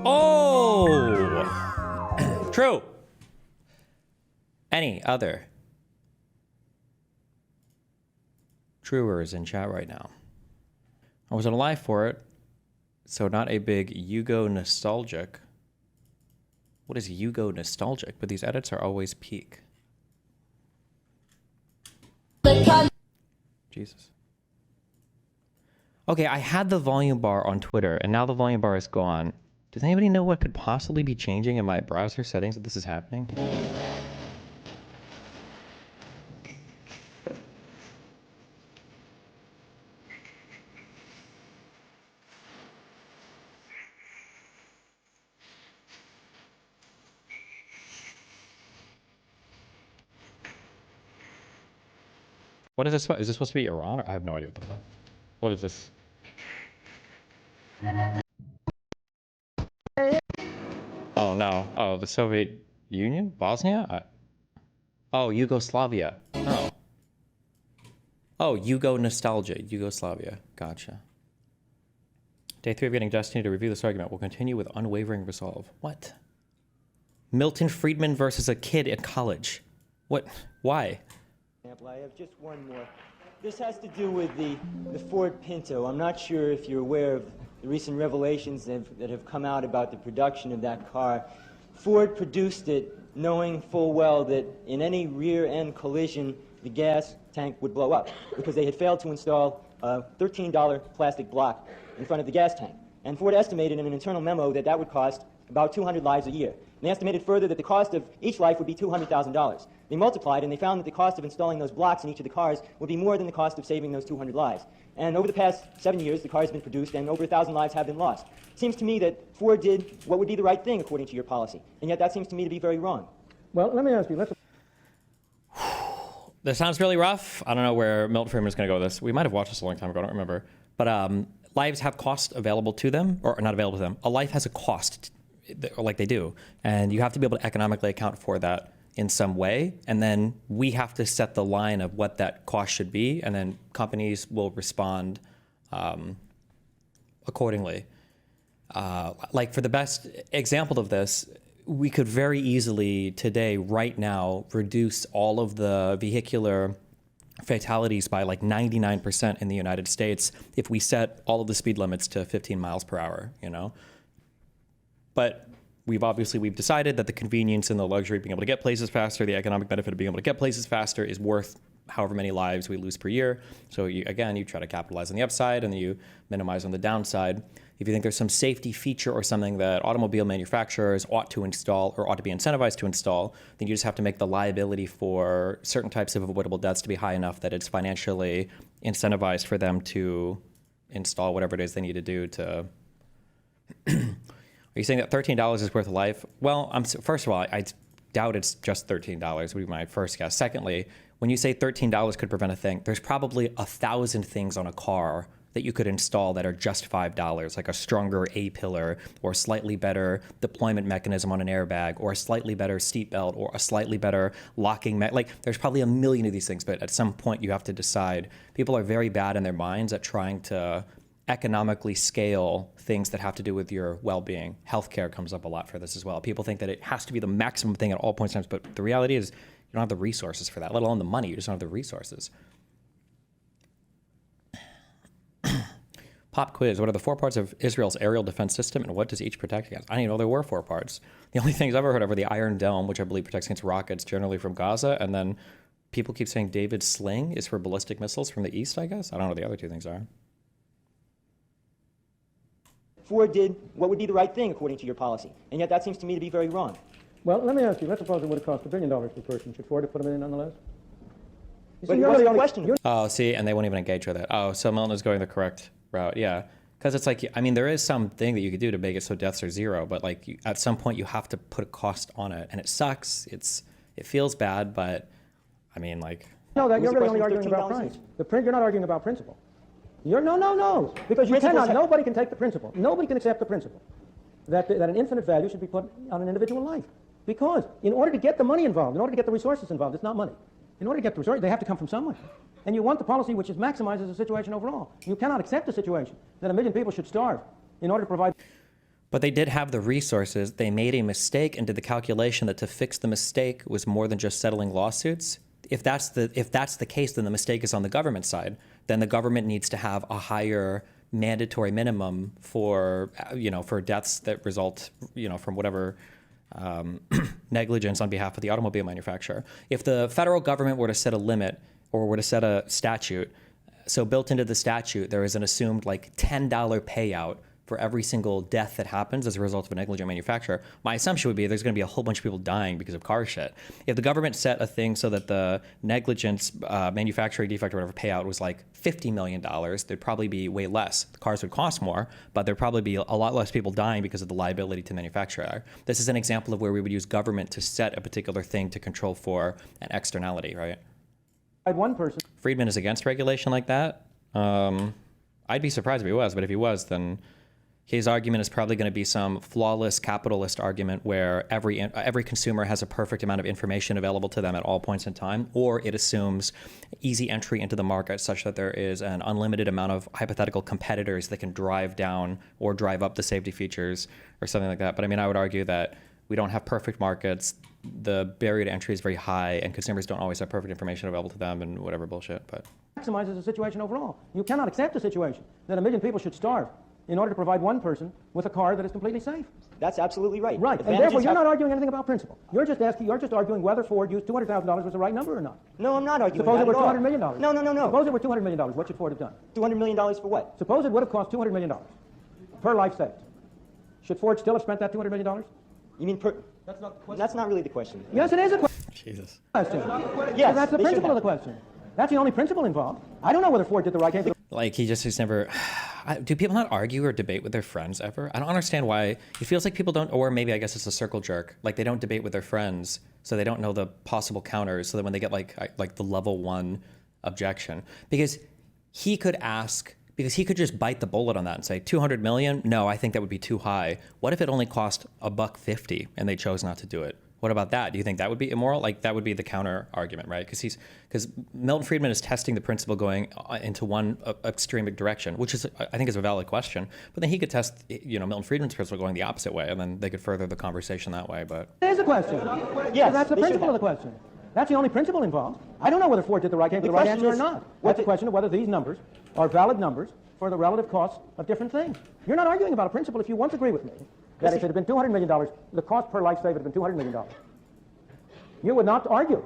Oh! True. Any other truers in chat right now? I wasn't alive for it, so not a big Yugo nostalgic. What is Yugo nostalgic? But these edits are always peak. Jesus. Okay, I had the volume bar on Twitter, and now the volume bar is gone. Does anybody know what could possibly be changing in my browser settings if this is happening? What is this? Is this supposed to be Iran? Or I have no idea what the fuck. What is this? Oh no. Oh, the Soviet Union? Bosnia? Oh, Yugoslavia. Oh. Oh, Yugo nostalgia. Yugoslavia. Gotcha. Day 3 of getting Destiny to review this argument. We'll continue with unwavering resolve. What? Milton Friedman versus a kid at college. What? Why? I have just one more. This has to do with the Ford Pinto. I'm not sure if you're aware of the recent revelations that have come out about the production of that car. Ford produced it knowing full well that in any rear-end collision, the gas tank would blow up because they had failed to install a $13 plastic block in front of the gas tank. And Ford estimated in an internal memo that that would cost about 200 lives a year. And they estimated further that the cost of each life would be $200,000. They multiplied and they found that the cost of installing those blocks in each of the cars would be more than the cost of saving those 200 lives. And over the past 7 years, the car has been produced and over 1,000 lives have been lost. It seems to me that Ford did what would be the right thing according to your policy. And yet that seems to me to be very wrong. Well, let me ask you, This sounds really rough. I don't know where Milton Friedman is going to go with this. We might have watched this a long time ago. I don't remember. But lives have cost available to them, or not available to them. A life has a cost, like they do. And you have to be able to economically account for that in some way. And then we have to set the line of what that cost should be. And then companies will respond accordingly. Like for the best example of this, we could very easily today, right now, reduce all of the vehicular fatalities by like 99% in the United States if we set all of the speed limits to 15 miles per hour, you know? But we've decided that the convenience and the luxury of being able to get places faster, the economic benefit of being able to get places faster is worth however many lives we lose per year. So you try to capitalize on the upside and then you minimize on the downside. If you think there's some safety feature or something that automobile manufacturers ought to install or ought to be incentivized to install, then you just have to make the liability for certain types of avoidable deaths to be high enough that it's financially incentivized for them to install whatever it is they need to do to... Are you saying that $13 is worth a life? Well, first of all, I doubt it's just $13 would be my first guess. Secondly, when you say $13 could prevent a thing, there's probably 1,000 things on a car that you could install that are just $5, like a stronger A-pillar or a slightly better deployment mechanism on an airbag or a slightly better seat belt or a slightly better locking like there's probably a million of these things, but at some point you have to decide. People are very bad in their minds at trying to economically scale things that have to do with your well-being. Healthcare comes up a lot for this as well. People think that it has to be the maximum thing at all points in time, but the reality is you don't have the resources for that, let alone the money. You just don't have the resources. Pop quiz. What are the 4 parts of Israel's aerial defense system and what does each protect against? I didn't even know there were 4 parts. The only things I've ever heard of are the Iron Dome, which I believe protects against rockets generally from Gaza, and then people keep saying David's sling is for ballistic missiles from the east, I guess. I don't know what the other 2 things are. Ford did what would be the right thing according to your policy, and yet that seems to me to be very wrong. well, let me ask you, let's suppose it would have cost $1 billion per person. Should Ford have put them in on the list? But it wasn't a question. Oh, see, and they won't even engage with it. Oh, so Milton is going the correct route, yeah. Because it's like, I mean, there is something that you could do to make it so deaths are zero, but like at some point you have to put a cost on it, and it sucks. It feels bad, but I mean, like. No, that you're really only arguing about price. You're not arguing about principle. No, because you cannot. Nobody can take the principle. Nobody can accept the principle that an infinite value should be put on an individual life. Because in order to get the money involved, in order to get the resources involved, it's not money. In order to get the resources, they have to come from somewhere. And you want the policy which maximizes the situation overall. You cannot accept the situation that 1 million people should starve in order to provide. But they did have the resources. They made a mistake and did the calculation that to fix the mistake was more than just settling lawsuits. If that's the case, then the mistake is on the government side. Then the government needs to have a higher mandatory minimum for deaths that result from whatever negligence on behalf of the automobile manufacturer. If the federal government were to set a limit or were to set a statute, so built into the statute there is an assumed like $10 payout for every single death that happens as a result of a negligent manufacturer, my assumption would be there's going to be a whole bunch of people dying because of car shit. If the government set a thing so that the negligence manufacturing defect or whatever payout was like $50 million, there'd probably be way less. The cars would cost more, but there'd probably be a lot less people dying because of the liability to the manufacturer. This is an example of where we would use government to set a particular thing to control for an externality, right? I had one person. Friedman is against regulation like that. I'd be surprised if he was, but if he was, then his argument is probably going to be some flawless capitalist argument where every consumer has a perfect amount of information available to them at all points in time, or it assumes easy entry into the market such that there is an unlimited amount of hypothetical competitors that can drive down or drive up the safety features or something like that. But I mean, I would argue that we don't have perfect markets. The barrier to entry is very high, and consumers don't always have perfect information available to them and whatever bullshit. But Maximizes the situation overall. You cannot accept a situation that 1 million people should starve in order to provide one person with a car that is completely safe. That's absolutely right. Right, and therefore you're not arguing anything about principle. You're just arguing whether Ford used $200,000 was the right number or not. No, I'm not arguing Suppose that it were at all. $200 million. No. Suppose it were $200 million. What should Ford have done? $200 million for what? Suppose it would have cost $200 million per life saved. Should Ford still have spent that $200 million? You mean per... That's not really the question. Yes, it is a question. Jesus. Yes, That's the principle of the question. That's the only principle involved. I don't know whether Ford did the right thing. Like, he's never... Do people not argue or debate with their friends ever? I don't understand why. It feels like people don't, or maybe I guess it's a circle jerk. Like, they don't debate with their friends, so they don't know the possible counters, so that when they get like the level 1 objection. Because he could just bite the bullet on that and say, 200 million? No, I think that would be too high. What if it only cost $1.50 and they chose not to do it? What about that? Do you think that would be immoral? Like, that would be the counter argument, right? Because Milton Friedman is testing the principle going into one extreme direction, which is, I think, is a valid question. But then he could test, Milton Friedman's principle going the opposite way, and then they could further the conversation that way. But it is a question. Yes, that's the principle of the question. That's the only principle involved. I don't know whether Ford did the right thing, the right answer or not. That's the question of whether these numbers are valid numbers for the relative costs of different things. You're not arguing about a principle if you once agree with me that if it had been $200 million, the cost per life saved would have been $200 million. You would not argue.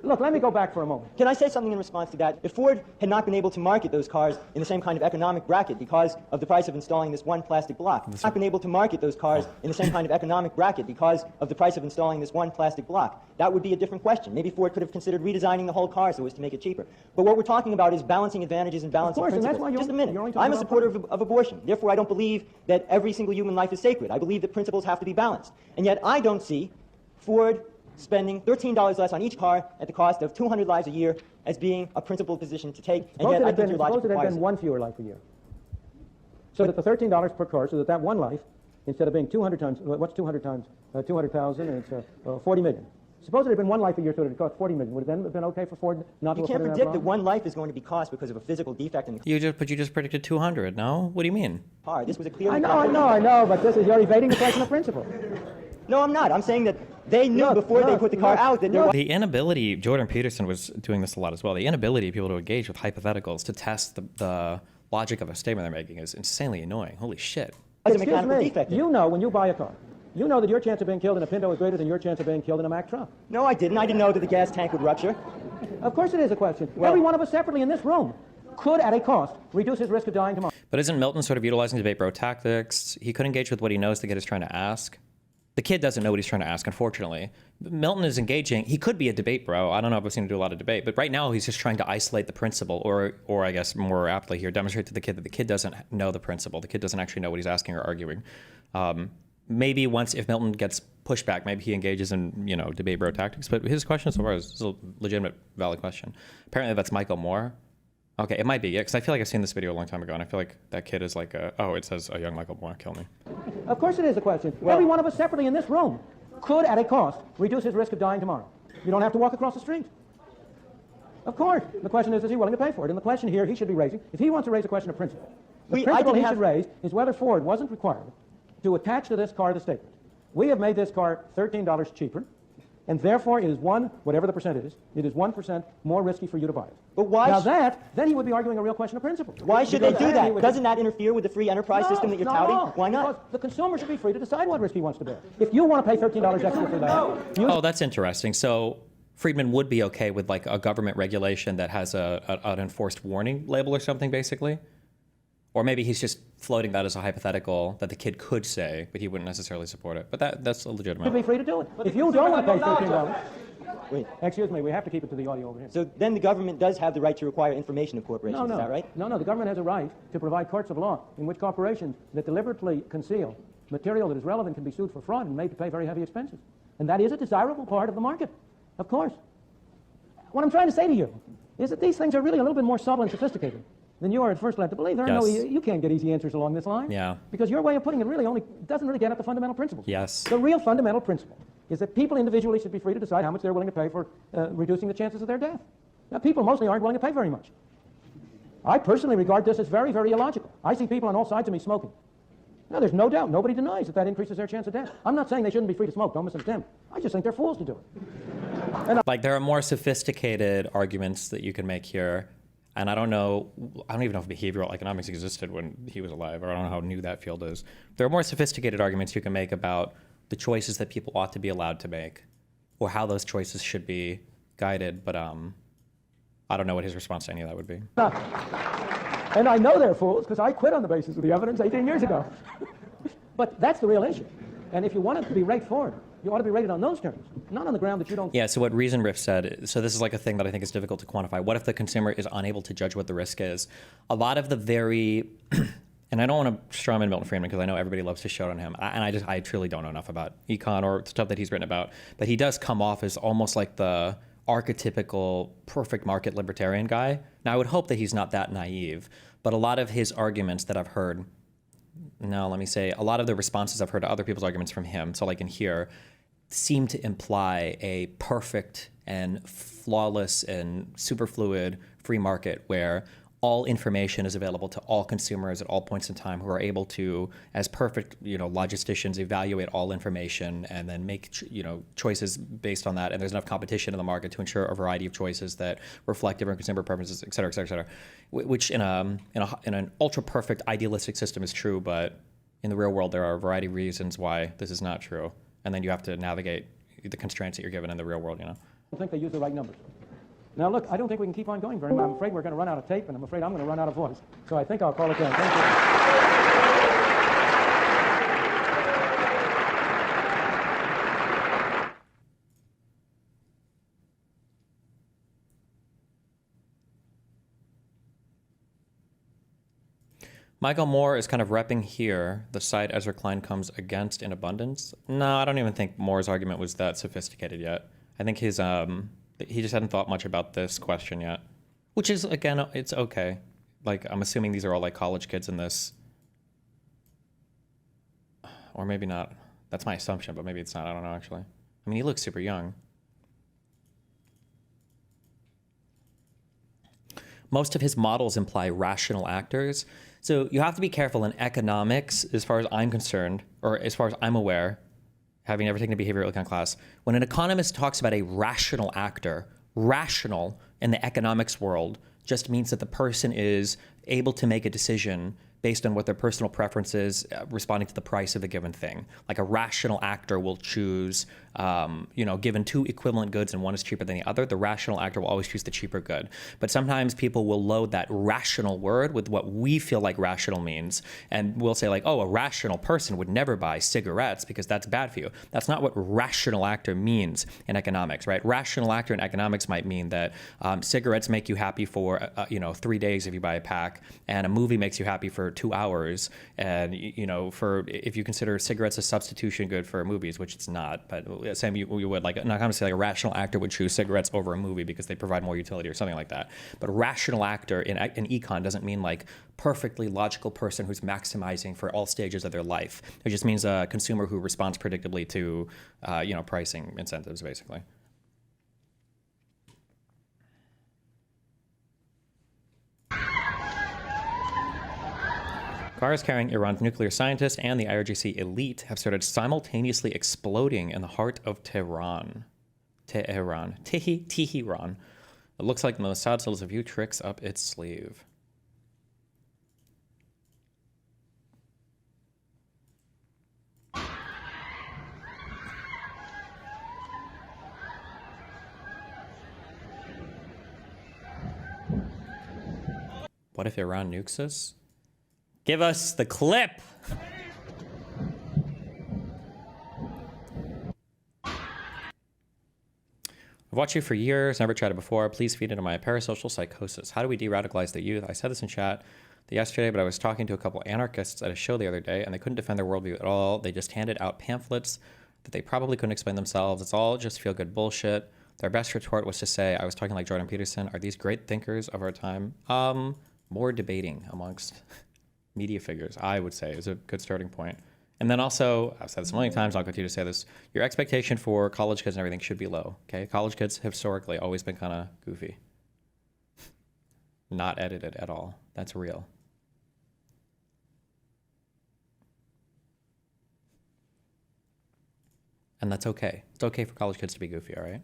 Look, let me go back for a moment. Can I say something in response to that? If Ford had not been able to market those cars in the same kind of economic bracket because of the price of installing this one plastic block, not been able to market those cars in the same kind of economic bracket because of the price of installing this one plastic block, that would be a different question. Maybe Ford could have considered redesigning the whole car so as to make it cheaper. But what we're talking about is balancing advantages and balancing principles. And that's why Just a minute. I'm a supporter of abortion. Therefore, I don't believe that every single human life is sacred. I believe that principles have to be balanced. And yet I don't see Ford spending $13 less on each car at the cost of 200 lives a year as being a principled position to take, and yet I think your logic suppose it had been one fewer life a year. So that the $13 per car, so that one life, instead of being 200 times, what's 200 times? 200,000, and it's 40 million. Suppose it had been one life a year, so that it cost 40 million. Would it then have been okay for Ford not to have put in that? You can't predict that one life is going to be cost because of a physical defect in the car. But you just predicted 200, no? What do you mean? This was a clear... I know, but you're evading the question of principle. No, I'm not. I'm saying that they knew before they put the car out that there was... The inability, Jordan Peterson was doing this a lot as well, the inability of people to engage with hypotheticals to test the logic of a statement they're making is insanely annoying. Holy shit. Excuse me, you know when you buy a car, you know that your chance of being killed in a Pinto is greater than your chance of being killed in a Mack truck. No, I didn't. I didn't know that the gas tank would rupture. Of course it is a question. Every one of us separately in this room could, at a cost, reduce his risk of dying tomorrow. But isn't Milton sort of utilizing debate bro tactics? He could engage with what he knows the kid is trying to ask. The kid doesn't know what he's trying to ask, unfortunately. Milton is engaging. He could be a debate bro. I don't know if I've seen him do a lot of debate, but right now he's just trying to isolate the principle, or I guess more aptly here, demonstrate to the kid that the kid doesn't know the principle. The kid doesn't actually know what he's asking or arguing. Maybe once, if Milton gets pushback, maybe he engages in, debate bro tactics. But his question so far is a legitimate, valid question. Apparently that's Michael Moore. Okay, it might be, yeah, because I feel like I've seen this video a long time ago, and I feel like that kid is like, it says a young Michael Moore, kill me. Of course it is a question. Every one of us separately in this room could, at a cost, reduce his risk of dying tomorrow. You don't have to walk across the street. Of course. The question is he willing to pay for it? And the question here he should be raising, if he wants to raise a question of principle, the principle he should raise is whether Ford wasn't required to attach to this car the statement, we have made this car $13 cheaper, and therefore it is whatever the percent is, it is 1% more risky for you to buy it. But why? Now then he would be arguing a real question of principle. Why should they do that? Doesn't that interfere with the free enterprise system that you're touting? Why not? Because the consumer should be free to decide what risk he wants to bear. If you want to pay $13 extra for that, Oh, that's interesting. So Friedman would be okay with like a government regulation that has an enforced warning label or something, basically? Or maybe he's just floating that as a hypothetical that the kid could say, but he wouldn't necessarily support it. But that's legitimate. should be free to do it. If you don't want to pay $13, Wait. excuse me, we have to keep it to the audio over here. So then the government does have the right to require information of corporations, No. is that right? No, the government has a right to provide courts of law in which corporations that deliberately conceal material that is relevant can be sued for fraud and made to pay very heavy expenses. And that is a desirable part of the market, of course. What I'm trying to say to you is that these things are really a little bit more subtle and sophisticated than you are at first led to believe. There are Yes. you can't get easy answers along this line. Yeah. Because your way of putting it really doesn't really get at the fundamental principles. Yes. The real fundamental principle is that people individually should be free to decide how much they're willing to pay for reducing the chances of their death. Now, people mostly aren't willing to pay very much. I personally regard this as very, very illogical. I see people on all sides of me smoking. Now, there's no doubt, nobody denies that increases their chance of death. I'm not saying they shouldn't be free to smoke, don't misunderstand me. I just think they're fools to do it. Like there are more sophisticated arguments that you can make here. And I don't even know if behavioral economics existed when he was alive, or I don't know how new that field is. There are more sophisticated arguments you can make about the choices that people ought to be allowed to make, or how those choices should be guided, but I don't know what his response to any of that would be. And I know they're fools because I quit on the basis of the evidence 18 years ago. But that's the real issue. And if you want it to be rate forward, you ought to be rated on those terms, not on the ground that you don't... Yeah, so what Reason Riff said, so this is like a thing that I think is difficult to quantify. What if the consumer is unable to judge what the risk is? A lot of the very... And I don't want to strawman Milton Friedman because I know everybody loves to shout on him. I truly don't know enough about econ or stuff that he's written about. But he does come off as almost like the archetypical perfect market libertarian guy. Now, I would hope that he's not that naive. But a lot of his arguments that I've heard... No, let me say, a lot of the responses I've heard to other people's arguments from him, so like in here, seem to imply a perfect and flawless and superfluid free market where all information is available to all consumers at all points in time who are able to, as perfect, logisticians, evaluate all information and then make, choices based on that. And there's enough competition in the market to ensure a variety of choices that reflect different consumer preferences, et cetera, et cetera, et cetera. Which in an ultra perfect idealistic system is true, but in the real world there are a variety of reasons why this is not true. And then you have to navigate the constraints that you're given in the real world, I don't think they use the right numbers. Now, look, I don't think we can keep on going very much. I'm afraid we're going to run out of tape, and I'm afraid I'm going to run out of voice. So I think I'll call it there. Thank you. Michael Moore is kind of repping here the side Ezra Klein comes against in abundance. No, I don't even think Moore's argument was that sophisticated yet. I think his he just hadn't thought much about this question yet, which is, again, it's okay. Like, I'm assuming these are all like college kids in this, or maybe not. That's my assumption, but maybe it's not. I don't know, actually. I mean, he looks super young. Most of his models imply rational actors. So you have to be careful in economics, as far as I'm concerned, or as far as I'm aware, having never taken a behavioral econ class. When an economist talks about a rational actor, rational in the economics world just means that the person is able to make a decision based on what their personal preference is, responding to the price of a given thing. Like a rational actor will choose, given two equivalent goods and one is cheaper than the other, the rational actor will always choose the cheaper good. But sometimes people will load that rational word with what we feel like rational means, and we'll say like, oh, a rational person would never buy cigarettes because that's bad for you. That's not what rational actor means in economics, right? Rational actor in economics might mean that cigarettes make you happy for 3 days if you buy a pack, and a movie makes you happy for 2 hours, and for if you consider cigarettes a substitution good for movies, which it's not, but same you would, like, I'm not going to say like a rational actor would choose cigarettes over a movie because they provide more utility or something like that. But rational actor in econ doesn't mean like perfectly logical person who's maximizing for all stages of their life. It just means a consumer who responds predictably to pricing incentives, basically. cars carrying Iran's nuclear scientists and the IRGC elite have started simultaneously exploding in the heart of Tehran. Tehran. It looks like the Mossad still has a few tricks up its sleeve. What if Iran nukes us? Give us the clip! I've watched you for years, never chatted before. Please feed into my parasocial psychosis. How do we de-radicalize the youth? I said this in chat yesterday, but I was talking to a couple anarchists at a show the other day, and they couldn't defend their worldview at all. They just handed out pamphlets that they probably couldn't explain themselves. It's all just feel-good bullshit. Their best retort was to say, I was talking like Jordan Peterson. Are these great thinkers of our time? More debating amongst media figures, I would say, is a good starting point. And then also, I've said this a million times, I'll continue to say this, your expectation for college kids and everything should be low, okay? College kids have historically always been kind of goofy. Not edited at all. That's real. And that's okay. It's okay for college kids to be goofy, all right?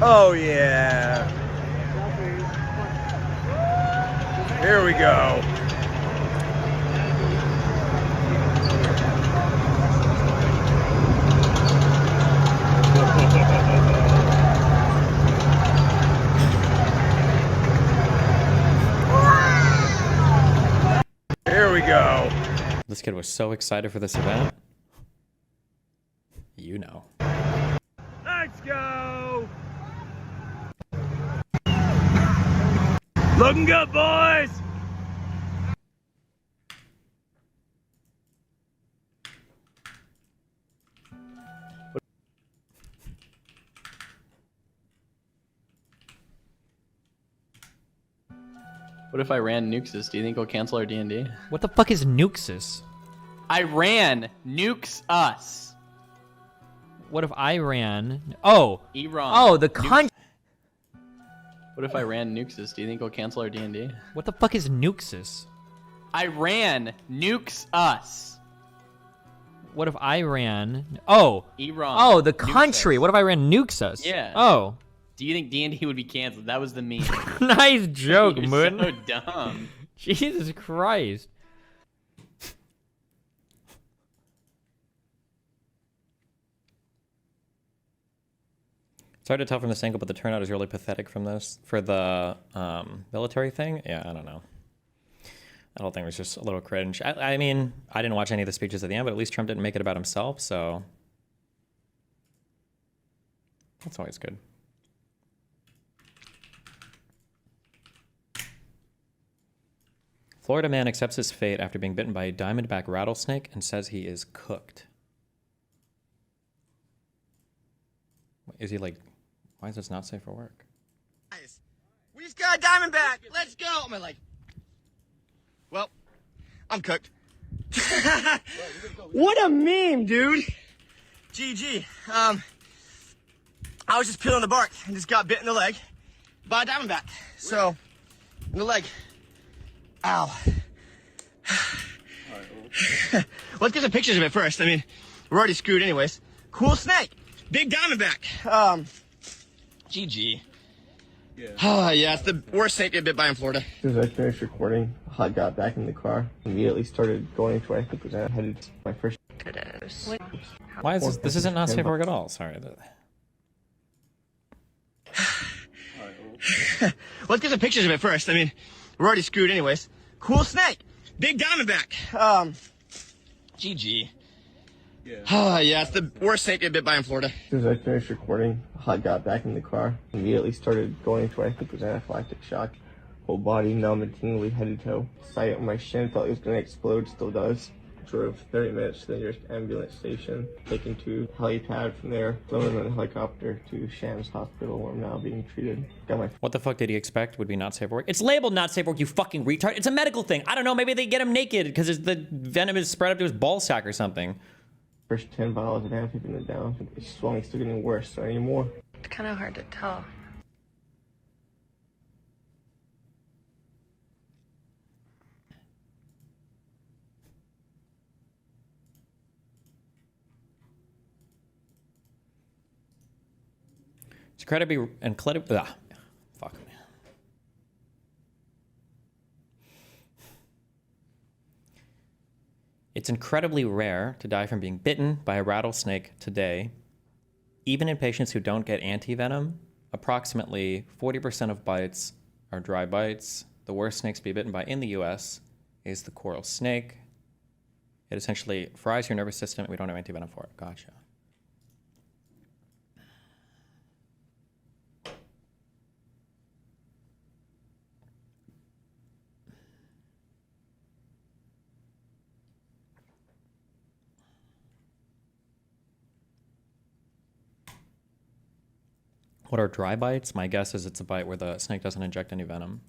Oh, yeah. Here we go. Here we go. This kid was so excited for this event. You know. Let's go. Looking good, boys. What if Iran nukes us? Do you think we'll cancel our D&D? What the fuck is Nuxus? Iran nukes us. What if Iran? Oh, Iran. oh, the country. What if Iran nukes us? Do you think we'll cancel our D&D? What the fuck is Nuxus? Iran nukes us. What if Iran? Oh, Iran. oh, the nukes country. us. What if Iran nukes us? Yeah. Oh, Do you think D&D would be canceled? That was the meme. nice joke, You're Moon. so dumb. Jesus Christ. It's hard to tell from this angle, but the turnout is really pathetic from this. For the military thing, yeah, I don't know. I don't think it was just a little cringe. I mean, I didn't watch any of the speeches at the end, but at least Trump didn't make it about himself, so that's always good. Florida man accepts his fate after being bitten by a diamondback rattlesnake and says he is cooked. Is he like, why is this not safe for work? Guys, we just got a diamondback. Let's go. I'm like, well, I'm cooked. What a meme, dude. GG. I was just peeling the bark and just got bit in the leg by a diamondback. So, in the leg. Ow. Let's get some pictures of it first. I mean, we're already screwed anyways. Cool snake. Big diamondback. GG. Yeah. Oh, yeah, it's the worst snake I've bit by in Florida. As soon as I finished recording, I got back in the car, immediately started going to where I think was headed to my first. Why is this? This isn't not safe for work at all. Sorry. Let's get some pictures of it first. I mean, we're already screwed anyways. Cool snake. Big diamondback. GG. Yeah. Oh, yeah, it's the worst snake I've bit by in Florida. As soon as I finished recording, I got back in the car, immediately started going to where I think was anaphylactic shock. Whole body numb and tingly, head to toe. Sight on my shin, felt it was going to explode, still does. drove 30 minutes to the nearest ambulance station, taken to helipad from there, flown in a helicopter to Shams Hospital where I'm now being treated. Got my What the fuck did he expect would be not safe for work? It's labeled not safe for work, you fucking retard. It's a medical thing. I don't know, maybe they get him naked because the venom is spread up to his ball sack or something. first 10 vials of amphetamine down. The swelling's still getting worse, so I need more. It's kind of hard to tell. It's incredibly, fuck me. It's incredibly rare to die from being bitten by a rattlesnake today. Even in patients who don't get antivenom, approximately 40% of bites are dry bites. The worst snakes to be bitten by in the US is the coral snake. It essentially fries your nervous system. We don't have antivenom for it. Gotcha. What are dry bites? My guess is it's a bite where the snake doesn't inject any venom.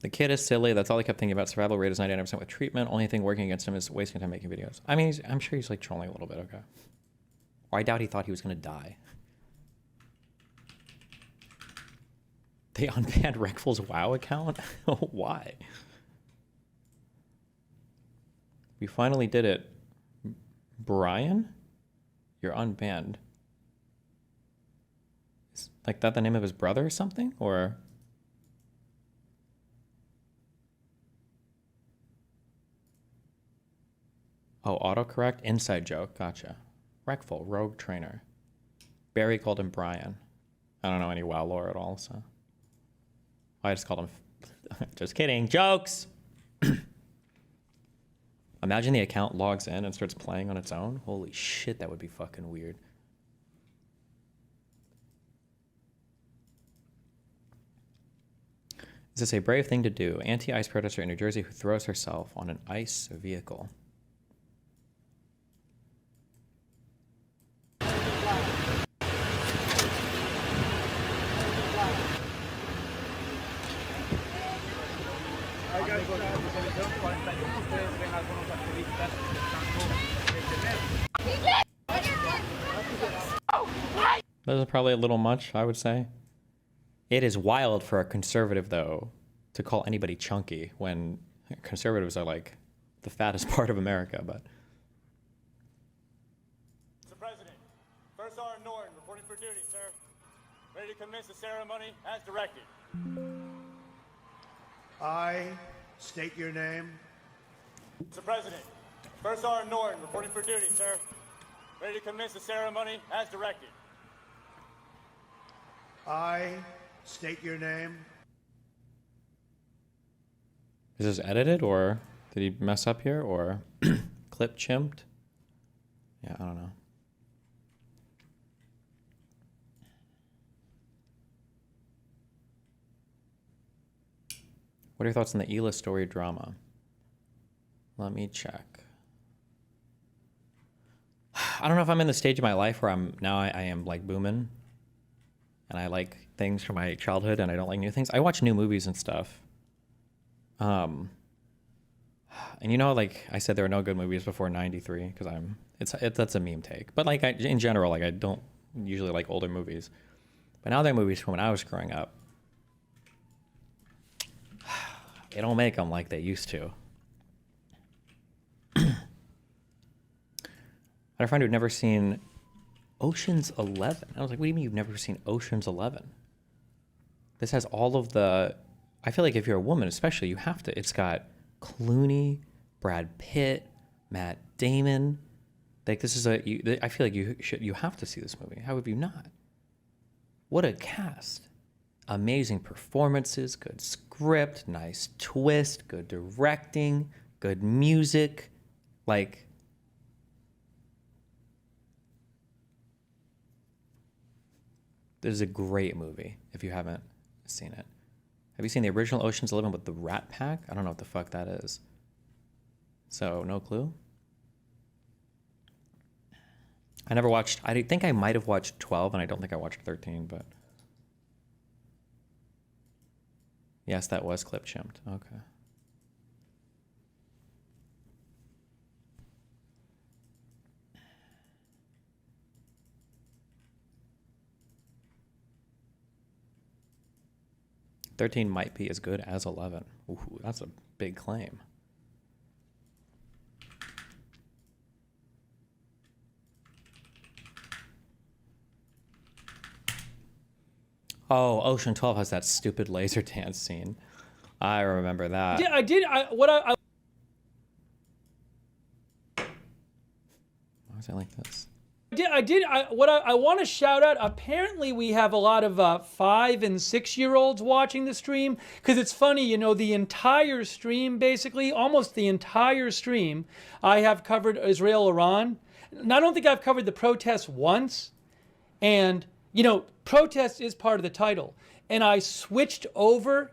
The kid is silly. That's all I kept thinking about. Survival rate is 99% with treatment. Only thing working against him is wasting time making videos. I mean, I'm sure he's like trolling a little bit, okay? Or I doubt he thought he was going to die. They unbanned Reckful's WoW account? Why? We finally did it. Brian? You're unbanned. Is like that the name of his brother or something? Or... Oh, autocorrect? Inside joke. Gotcha. Reckful, rogue trainer. Barry called him Brian. I don't know any WoW lore at all, so... I just called him... Just kidding. Jokes! Imagine the account logs in and starts playing on its own. Holy shit, that would be fucking weird. Is this a brave thing to do? Anti-ice protester in New Jersey who throws herself on an ice vehicle. This is probably a little much, I would say. It is wild for a conservative, though, to call anybody chunky when conservatives are like the fattest part of America, but... Mr. President, First Sergeant Norton reporting for duty, sir. Ready to commence the ceremony as directed. I state your name. Mr. President, First Sergeant Norton reporting for duty, sir. Ready to commence the ceremony as directed. I state your name. Is this edited, or did he mess up here, or clip chimped? Yeah, I don't know. What are your thoughts on the Ela story drama? Let me check. I don't know if I'm in the stage of my life where I am like booming, and I like things from my childhood, and I don't like new things. I watch new movies and stuff. And you know, like I said, there are no good movies before '93 because that's a meme take. But like in general, like I don't usually like older movies. But now there are movies from when I was growing up. They don't make them like they used to. I had a friend who'd never seen Ocean's 11. I was like, what do you mean you've never seen Ocean's 11? This has all of the... I feel like if you're a woman especially, you have to... It's got Clooney, Brad Pitt, Matt Damon. Like, this is I feel like you have to see this movie. How have you not? What a cast. Amazing performances, good script, nice twist, good directing, good music. Like... This is a great movie if you haven't seen it. Have you seen the original Ocean's 11 with the Rat Pack? I don't know what the fuck that is. So, no clue? I never watched, I think I might have watched 12, and I don't think I watched 13, but... Yes, that was clip chimped. Okay. "13 might be as good as 11. Ooh, that's a big claim. Oh, Ocean 12 has that stupid laser dance scene. I remember that. Yeah, Why is it like this? I want to shout out, apparently we have a lot of 5 and 6 year olds watching the stream, because it's funny, you know, the entire stream, basically, almost the entire stream, I have covered Israel-Iran. And I don't think I've covered the protests once, and, you know, protest is part of the title. And I switched over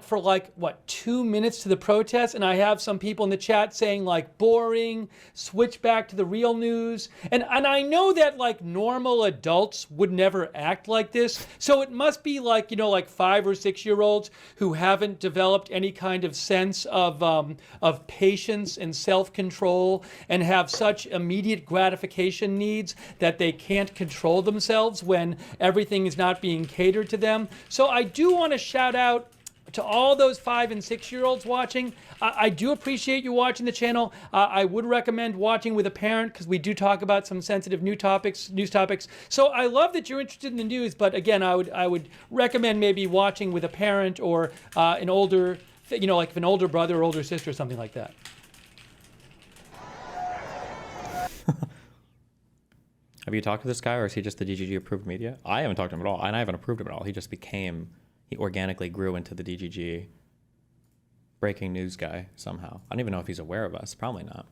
for 2 minutes to the protest, and I have some people in the chat saying boring, switch back to the real news. And I know that normal adults would never act like this. So it must be 5 or 6 year olds who haven't developed any kind of sense of patience and self-control, and have such immediate gratification needs that they can't control themselves when everything is not being catered to them. So I do want to shout out to all those 5 and 6 year olds watching. I do appreciate you watching the channel. I would recommend watching with a parent, because we do talk about some sensitive news topics. So I love that you're interested in the news, but again, I would recommend maybe watching with a parent or an older, if an older brother or older sister or something like that. Have you talked to this guy, or is he just the DGG approved media? I haven't talked to him at all, and I haven't approved him at all. He organically grew into the DGG breaking news guy somehow. I don't even know if he's aware of us. Probably not.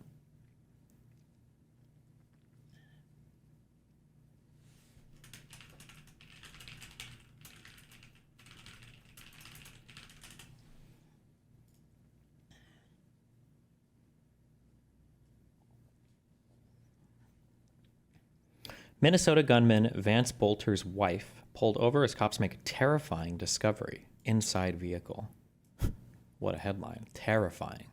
Minnesota gunman Vance Bolter's wife pulled over as cops make a terrifying discovery inside vehicle. What a headline. Terrifying.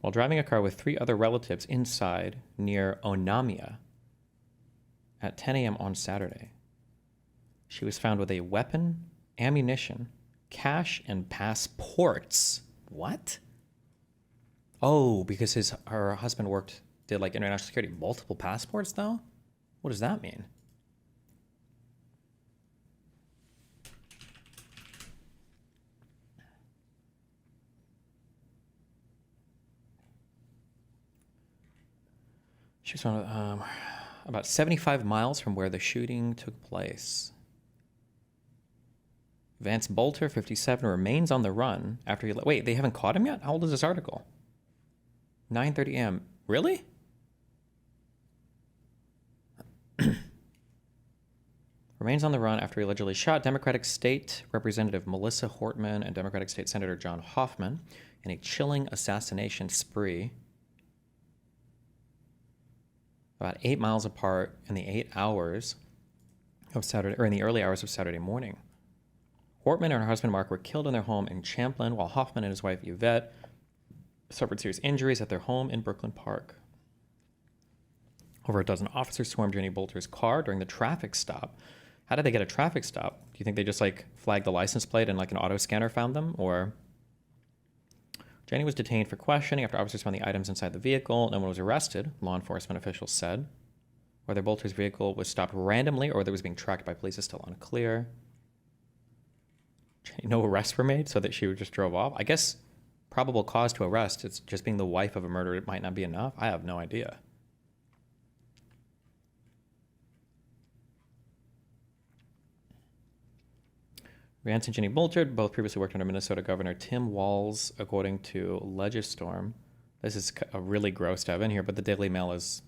While driving a car with 3 other relatives inside near Onamia at 10 a.m. on Saturday, she was found with a weapon, ammunition, cash, and passports. What? Oh, because her husband did international security. Multiple passports, though? What does that mean? She was found about 75 miles from where the shooting took place. Vance Bolter, 57, remains on the run after he... Wait, they haven't caught him yet? How old is this article? 9:30 a.m. Really? Remains on the run after he allegedly shot Democratic State Representative Melissa Hortman and Democratic State Senator John Hoffman in a chilling assassination spree about 8 miles apart in the 8 hours of Saturday, or in the early hours of Saturday morning. Hortman and her husband Mark were killed in their home in Champlin, while Hoffman and his wife Yvette suffered serious injuries at their home in Brooklyn Park. Over a dozen officers swarmed Jenny Bolter's car during the traffic stop. How did they get a traffic stop? Do you think they just flagged the license plate and an auto scanner found them? Or Jenny was detained for questioning after officers found the items inside the vehicle. No one was arrested, law enforcement officials said. Whether Bolter's vehicle was stopped randomly or whether it was being tracked by police is still unclear. Jenny, no arrests were made, so that she just drove off. I guess probable cause to arrest, it's just being the wife of a murderer, it might not be enough. I have no idea. Vance and Jenny Bolter both previously worked under Minnesota Governor Tim Walz, according to Legistorm. This is really gross to have in here, but the Daily Mail is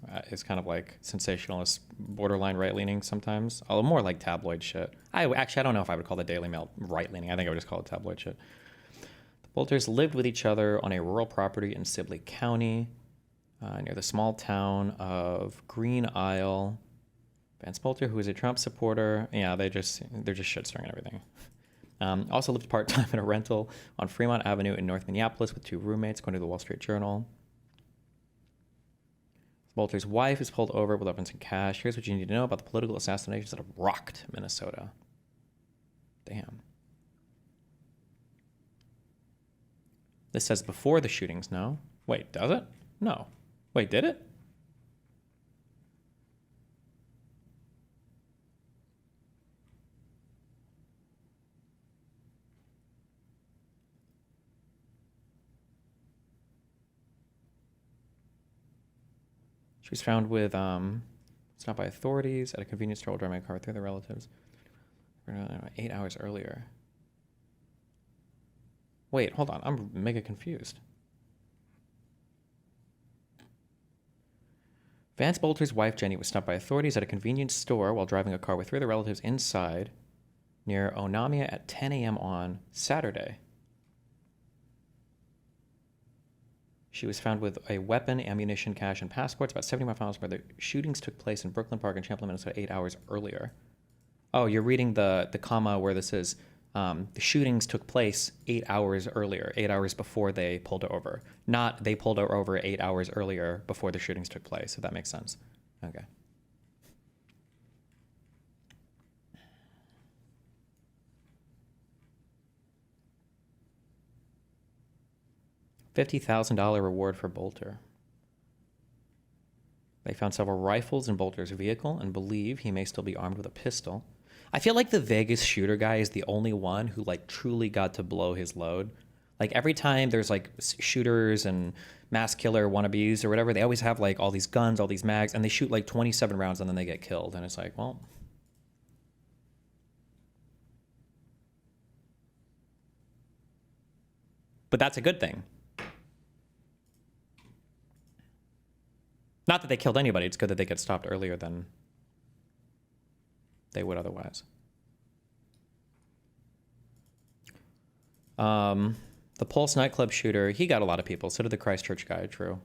kind of like sensationalist, borderline right-leaning sometimes. Although more like tabloid shit. I don't know if I would call the Daily Mail right-leaning. I think I would just call it tabloid shit. The Bolters lived with each other on a rural property in Sibley County, near the small town of Green Isle. Vance Bolter, who is a Trump supporter, yeah, they're just shit-stirring everything. Also lived part-time in a rental on Fremont Avenue in North Minneapolis with 2 roommates, according to the Wall Street Journal. Bolter's wife is pulled over with weapons and cash. Here's what you need to know about the political assassinations that have rocked Minnesota. Damn. This says before the shootings, no? Wait, does it? No. Wait, did it? She was found with, stopped by authorities at a convenience store while driving a car through their relatives 8 hours earlier. Wait, hold on. I'm mega confused. Vance Bolter's wife, Jenny, was stopped by authorities at a convenience store while driving a car with 3 other relatives inside near Onamia at 10 a.m. on Saturday. She was found with a weapon, ammunition, cash, and passports about 75 miles where the shootings took place in Brooklyn Park in Champlin, Minnesota 8 hours earlier. Oh, you're reading the comma where this is, the shootings took place 8 hours earlier, 8 hours before they pulled her over. Not they pulled her over 8 hours earlier before the shootings took place, if that makes sense. Okay. $50,000 reward for Bolter. They found several rifles in Bolter's vehicle and believe he may still be armed with a pistol. I feel like the Vegas shooter guy is the only one who like truly got to blow his load. Like every time there's like shooters and mass killer wannabes or whatever, they always have like all these guns, all these mags, and they shoot like 27 rounds and then they get killed. And it's like, well, but that's a good thing. Not that they killed anybody, it's good that they get stopped earlier than they would otherwise. The Pulse nightclub shooter, he got a lot of people. So did the Christchurch guy, true.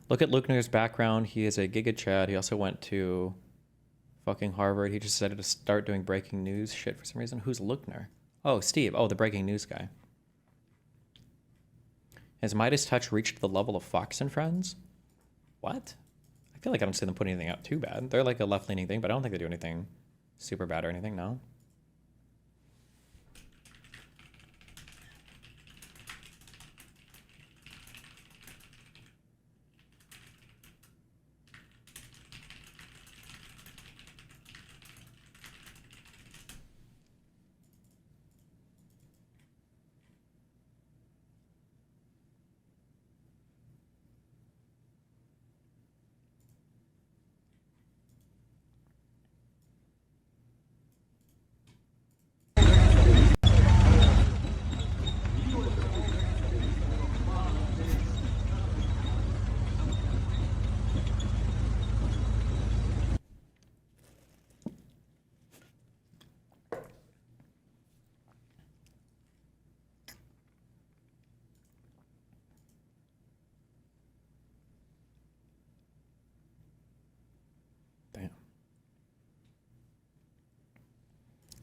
Look at Luckner's background. He is a Giga Chad. He also went to fucking Harvard. He just decided to start doing breaking news shit for some reason. Who's Luckner? Oh, Steve. Oh, the breaking news guy. Has Midas Touch reached the level of Fox and Friends? What? I feel like I don't see them putting anything out too bad. They're like a left-leaning thing, but I don't think they do anything super bad or anything, no?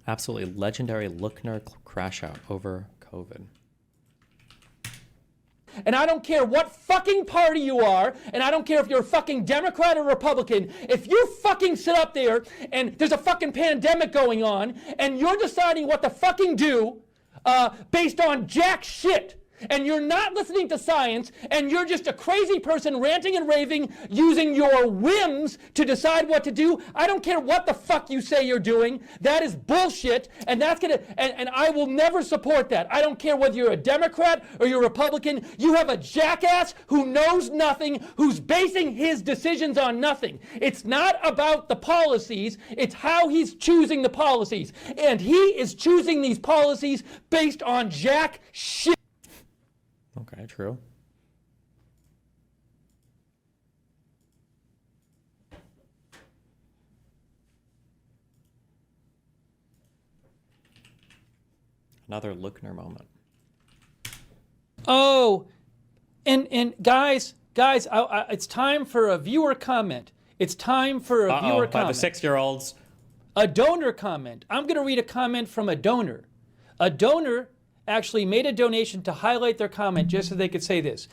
Absolutely legendary Luckner crash out over COVID. And I don't care what fucking party you are, and I don't care if you're a fucking Democrat or Republican, if you fucking sit up there and there's a fucking pandemic going on, and you're deciding what to fucking do based on jack shit, and you're not listening to science, and you're just a crazy person ranting and raving using your whims to decide what to do, I don't care what the fuck you say you're doing. That is bullshit, and that's gonna, and I will never support that. I don't care whether you're a Democrat or you're a Republican. You have a jackass who knows nothing, who's basing his decisions on nothing. It's not about the policies, it's how he's choosing the policies. And he is choosing these policies based on jack shit. Okay, true. Another Lookner moment. Oh, and guys, it's time for a viewer comment. It's time for a viewer by comment. the 6-year-olds. A donor comment. I'm going to read a comment from a donor. A donor actually made a donation to highlight their comment just so they could say this.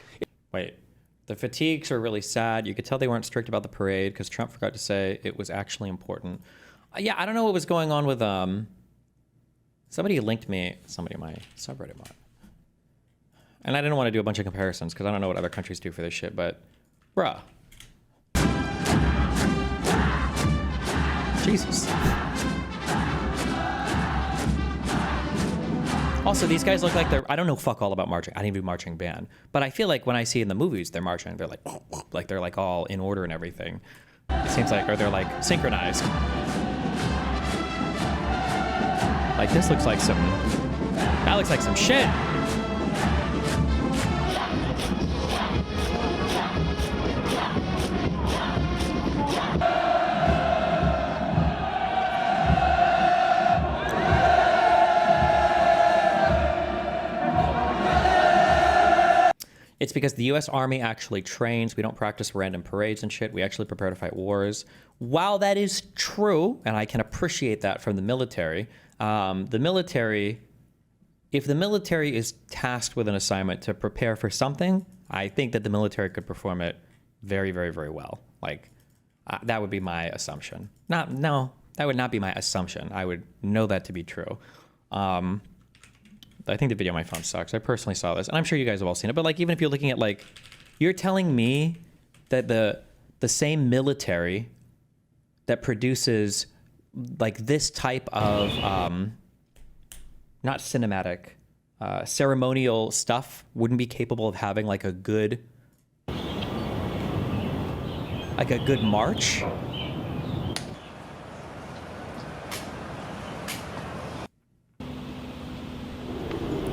Wait, the fatigues are really sad. You could tell they weren't strict about the parade because Trump forgot to say it was actually important. Yeah, I don't know what was going on with somebody linked me, somebody in my subreddit mod. And I didn't want to do a bunch of comparisons because I don't know what other countries do for this shit, but bruh. Jesus. Also, these guys look like I don't know fuck all about marching. I didn't even do marching band. But I feel like when I see in the movies they're marching, they're like they're like all in order and everything. It seems like, or they're like synchronized. Like this looks like that looks like some shit. It's because the U.S. Army actually trains. We don't practice random parades and shit. We actually prepare to fight wars. While that is true, and I can appreciate that from the military, if the military is tasked with an assignment to prepare for something, I think that the military could perform it very, very, very well. Like, that would be my assumption. No, that would not be my assumption. I would know that to be true. I think the video on my phone sucks. I personally saw this, and I'm sure you guys have all seen it. But like, even if you're looking at like, you're telling me that the same military that produces like this type of not cinematic, ceremonial stuff wouldn't be capable of having like a good march.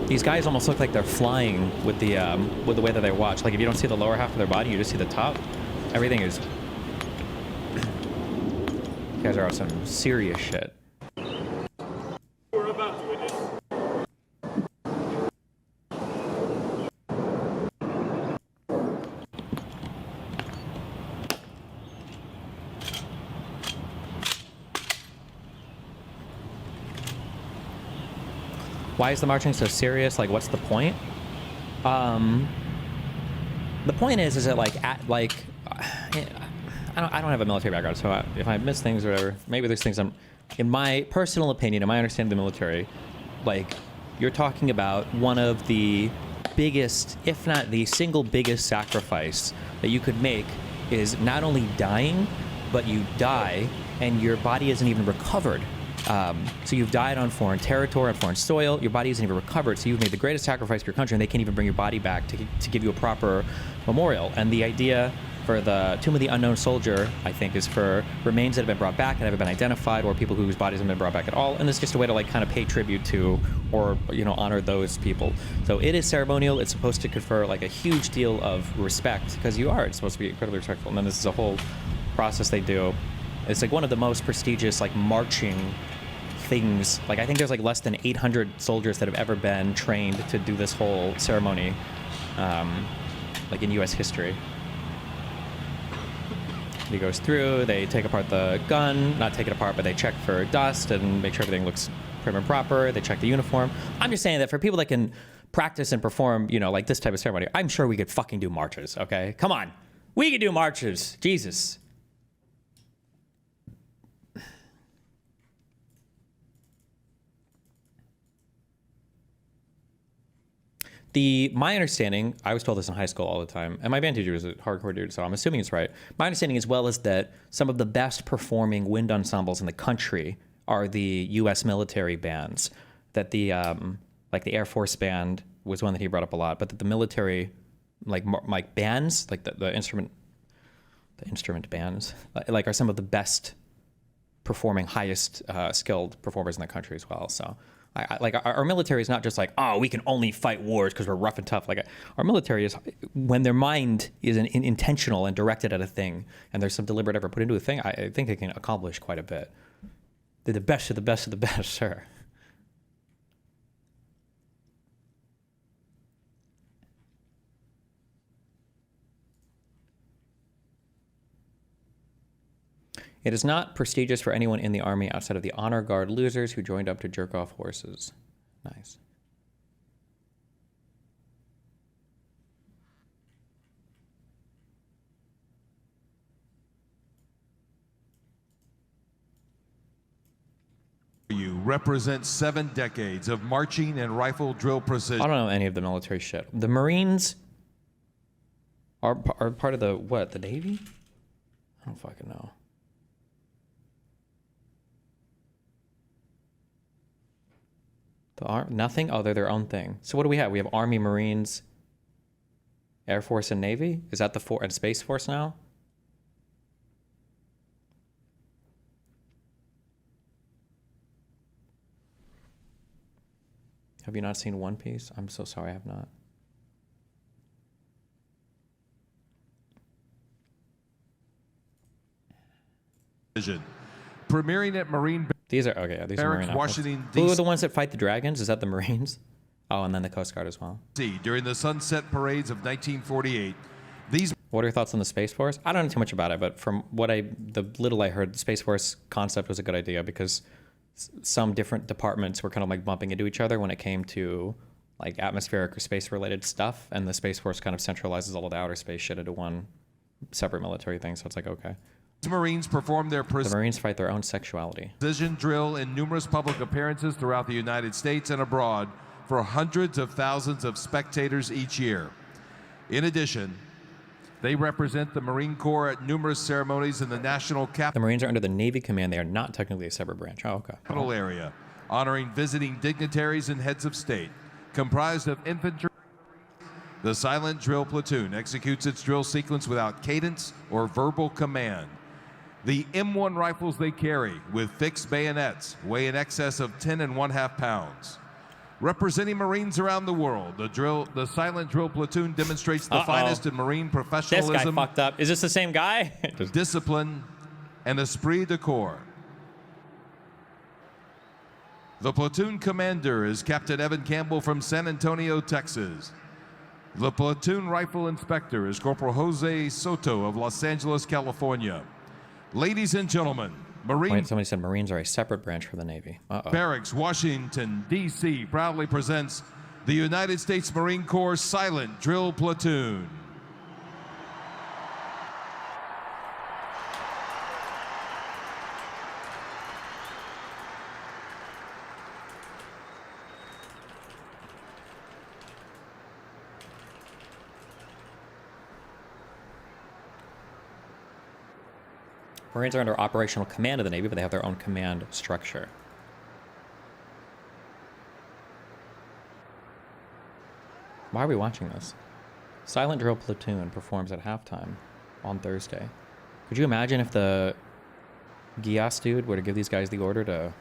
These guys almost look like they're flying with the way that they watch. Like if you don't see the lower half of their body, you just see the top. Everything is. You guys are on some serious shit. We're about to witness. Why is the marching so serious? Like, what's the point? The point is it like I don't have a military background, so if I miss things or whatever, maybe there's things in my personal opinion, in my understanding of the military, like you're talking about one of the biggest, if not the single biggest sacrifice that you could make is not only dying, but you die and your body isn't even recovered. So you've died on foreign territory, on foreign soil, your body isn't even recovered, so you've made the greatest sacrifice for your country and they can't even bring your body back to give you a proper memorial. And the idea for the Tomb of the Unknown Soldier, I think, is for remains that have been brought back and haven't been identified, or people whose bodies haven't been brought back at all, and it's just a way to like kind of pay tribute to, or honor those people. So it is ceremonial, it's supposed to confer like a huge deal of respect, because it's supposed to be incredibly respectful, and then this is a whole process they do. It's like one of the most prestigious like marching things. Like I think there's like less than 800 soldiers that have ever been trained to do this whole ceremony, like in U.S. history. He goes through, they take apart the gun, not take it apart, but they check for dust and make sure everything looks prim and proper. They check the uniform. I'm just saying that for people that can practice and perform, like this type of ceremony, I'm sure we could fucking do marches, okay? Come on. We could do marches. Jesus. my understanding, I was told this in high school all the time, and my band teacher was a hardcore dude, so I'm assuming it's right. My understanding as well is that some of the best performing wind ensembles in the country are the U.S. military bands. That the like the Air Force band was one that he brought up a lot, but that the military like bands, like the instrument bands, like are some of the best performing, highest skilled performers in the country as well. So. Like our military is not just like, oh, we can only fight wars because we're rough and tough. Like our military is, when their mind is intentional and directed at a thing, and there's some deliberate effort put into a thing, I think they can accomplish quite a bit. They're the best of the best of the best, sir. It is not prestigious for anyone in the army outside of the honor guard losers who joined up to jerk off horses. Nice. You represent 7 decades of marching and rifle drill precision. I don't know any of the military shit. The Marines are part of the, what, the Navy? I don't fucking know. Nothing? Oh, they're their own thing. So what do we have? We have Army, Marines, Air Force, and Navy? Is that the and Space Force now? Have you not seen One Piece? I'm so sorry, I have not. Premiering at Marine These are, okay, these are Marine Washington, outfits. Who are the ones that fight the dragons? Is that the Marines? Oh, and then the Coast Guard as well. During the sunset parades of 1948, these... What are your thoughts on the Space Force? I don't know too much about it, but from what the little I heard, the Space Force concept was a good idea because some different departments were kind of like bumping into each other when it came to like atmospheric or space related stuff, and the Space Force kind of centralizes all of the outer space shit into one separate military thing, so it's like, okay. Marines perform their the Marines fight their own sexuality. Precision drill in numerous public appearances throughout the United States and abroad for hundreds of thousands of spectators each year. In addition, they represent the Marine Corps at numerous ceremonies in the national capital. The Marines are under the Navy command. They are not technically a separate branch. Oh, okay. Capital area, honoring visiting dignitaries and heads of state. Comprised of infantry, the silent drill platoon executes its drill sequence without cadence or verbal command. The M1 rifles they carry with fixed bayonets weigh in excess of 10.5 pounds. Representing Marines around the world, the silent drill platoon demonstrates the finest in Marine professionalism. This guy fucked up. Is this the same guy? Discipline and esprit de corps. The platoon commander is Captain Evan Campbell from San Antonio, Texas. The platoon rifle inspector is Corporal Jose Soto of Los Angeles, California. Ladies and gentlemen, Wait, somebody said Marines are a separate branch for the Navy. Barracks, Washington, D.C. proudly presents the United States Marine Corps Silent Drill Platoon. Marines are under operational command of the Navy, but they have their own command structure. Why are we watching this? Silent Drill Platoon performs at halftime on Thursday. Could you imagine if the Gias dude were to give these guys the order to...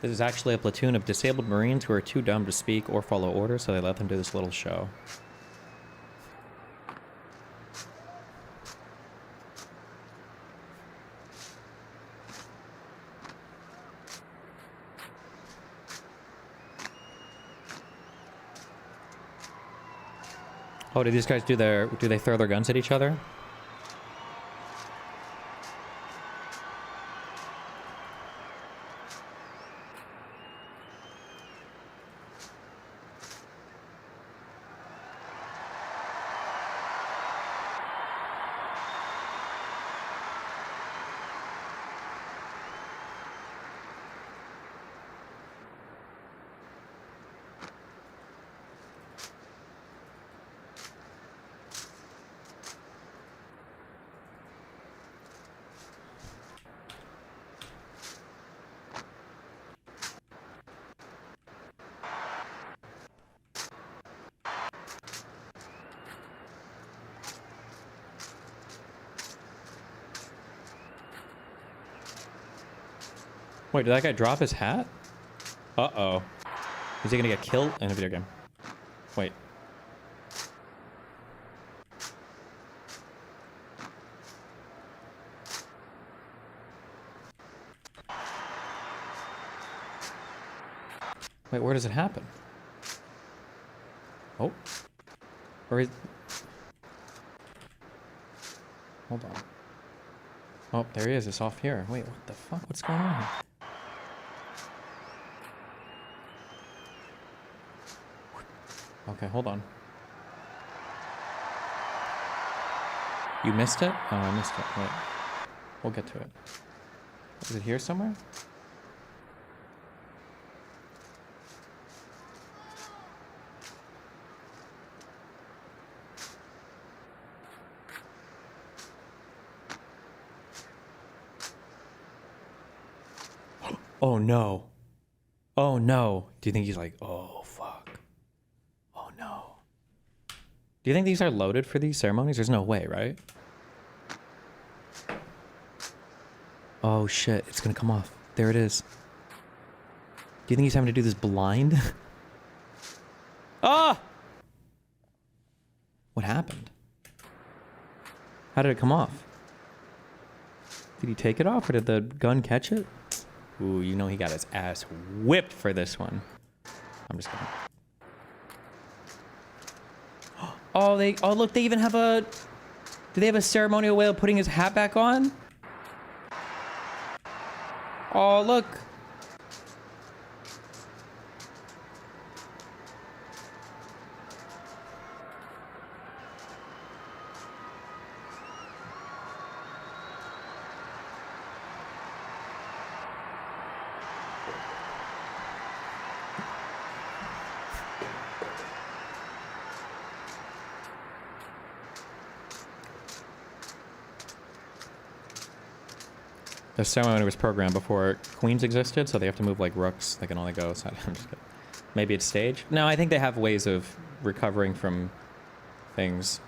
This is actually a platoon of disabled Marines who are too dumb to speak or follow orders, so they let them do this little show. Oh, do these guys do they throw their guns at each other? Wait, did that guy drop his hat? Uh-oh. Is he gonna get killed in a video game? Wait. Wait, where does it happen? Oh. Where is... Hold on. Oh, there he is. It's off here. Wait, what the fuck? What's going on here? Okay, hold on. You missed it? Oh, I missed it. Wait. We'll get to it. Is it here somewhere? Oh no. Oh no. Do you think he's like, oh fuck. Oh no. Do you think these are loaded for these ceremonies? There's no way, right? Oh shit, it's gonna come off. There it is. Do you think he's having to do this blind? Ah! What happened? How did it come off? Did he take it off or did the gun catch it? Ooh, you know he got his ass whipped for this one. I'm just kidding. Oh, look, they even have a... Do they have a ceremonial way of putting his hat back on? Oh, look. The ceremony was programmed before queens existed, so they have to move like rooks. They can only go. So I'm just kidding. Maybe it's staged. No, I think they have ways of recovering from things.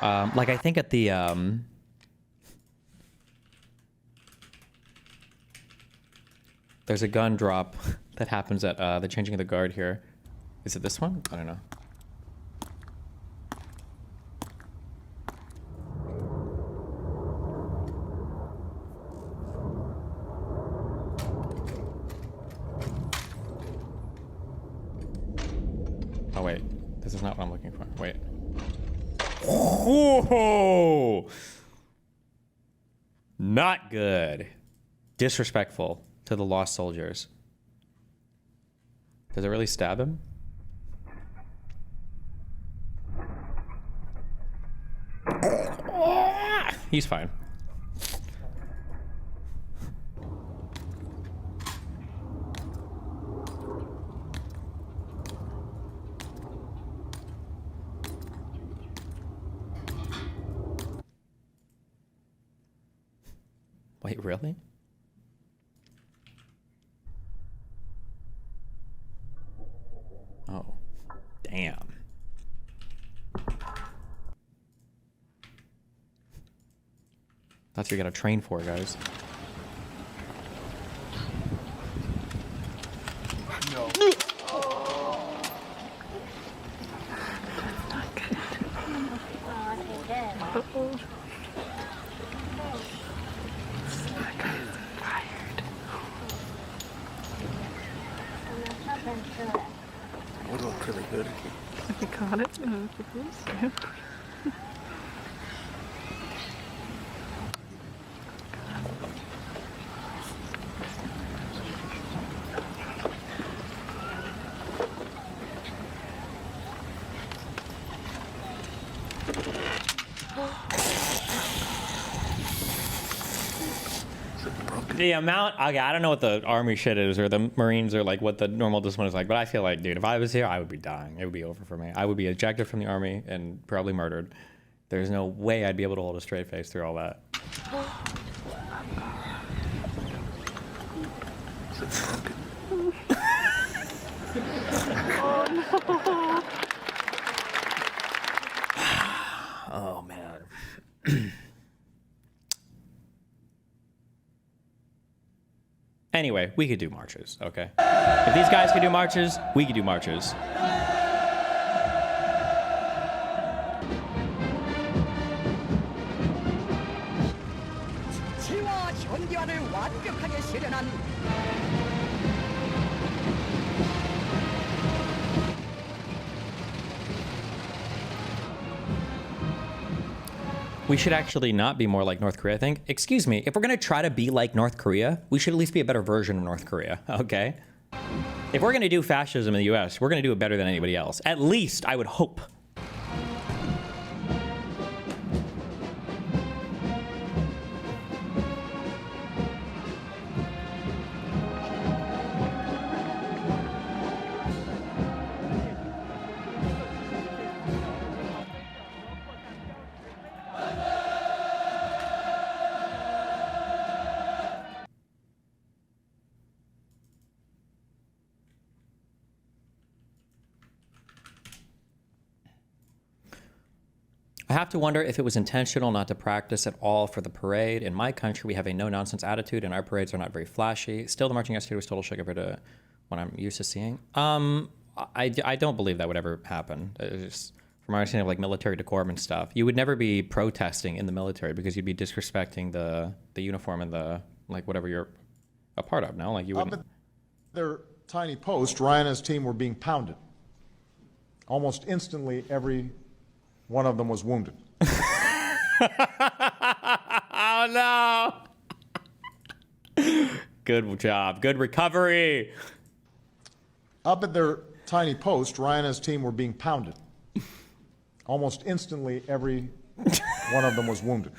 Like I think at the there's a gun drop that happens at the changing of the guard here. Is it this one? I don't know. Oh wait, this is not what I'm looking for. Wait. Oh, not good. Disrespectful to the lost soldiers. Does it really stab him? He's fine. Wait, really? Oh, damn. That's what you gotta train for, guys. No. Uh-oh. Would look really good. I got it. The amount, okay, I don't know what the army shit is or the Marines or like what the normal discipline is like, but I feel like, dude, if I was here, I would be dying. It would be over for me. I would be ejected from the army and probably murdered. There's no way I'd be able to hold a straight face through all that. Oh no. Oh man. Anyway, we could do marches, okay? If these guys could do marches, we could do marches. We should actually not be more like North Korea, I think. Excuse me, if we're gonna try to be like North Korea, we should at least be a better version of North Korea, okay? If we're gonna do fascism in the US, we're gonna do it better than anybody else. At least, I would hope. I have to wonder if it was intentional not to practice at all for the parade. In my country, we have a no-nonsense attitude, and our parades are not very flashy. Still, the marching yesterday was total shit compared to what I'm used to seeing. I don't believe that would ever happen. Just from my understanding of like military decorum and stuff, you would never be protesting in the military because you'd be disrespecting the uniform and the like whatever you're a part of. No, like you wouldn't. Up at their tiny post, Ryan and his team were being pounded. Almost instantly, every one of them was wounded. Oh no! Good job. Good recovery. Up at their tiny post, Ryan and his team were being pounded. Almost instantly, every one of them was wounded.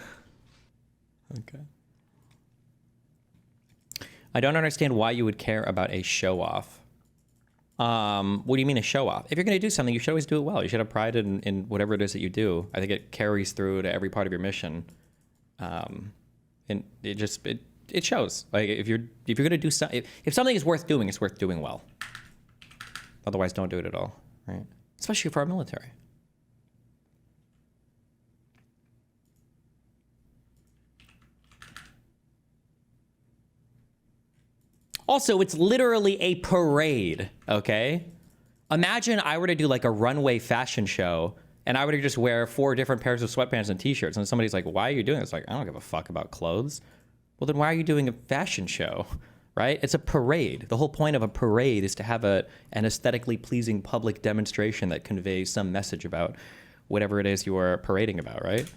Okay. I don't understand why you would care about a show-off. What do you mean a show-off? If you're going to do something, you should always do it well. You should have pride in whatever it is that you do. I think it carries through to every part of your mission. And it shows. Like if you're going to do something, if something is worth doing, it's worth doing well. Otherwise, don't do it at all, right? Especially for our military. Also, it's literally a parade, okay? Imagine I were to do like a runway fashion show and I were to just wear 4 different pairs of sweatpants and t-shirts and somebody's like, why are you doing this? Like, I don't give a fuck about clothes. Well, then why are you doing a fashion show, right? It's a parade. The whole point of a parade is to have an aesthetically pleasing public demonstration that conveys some message about whatever it is you are parading about, right?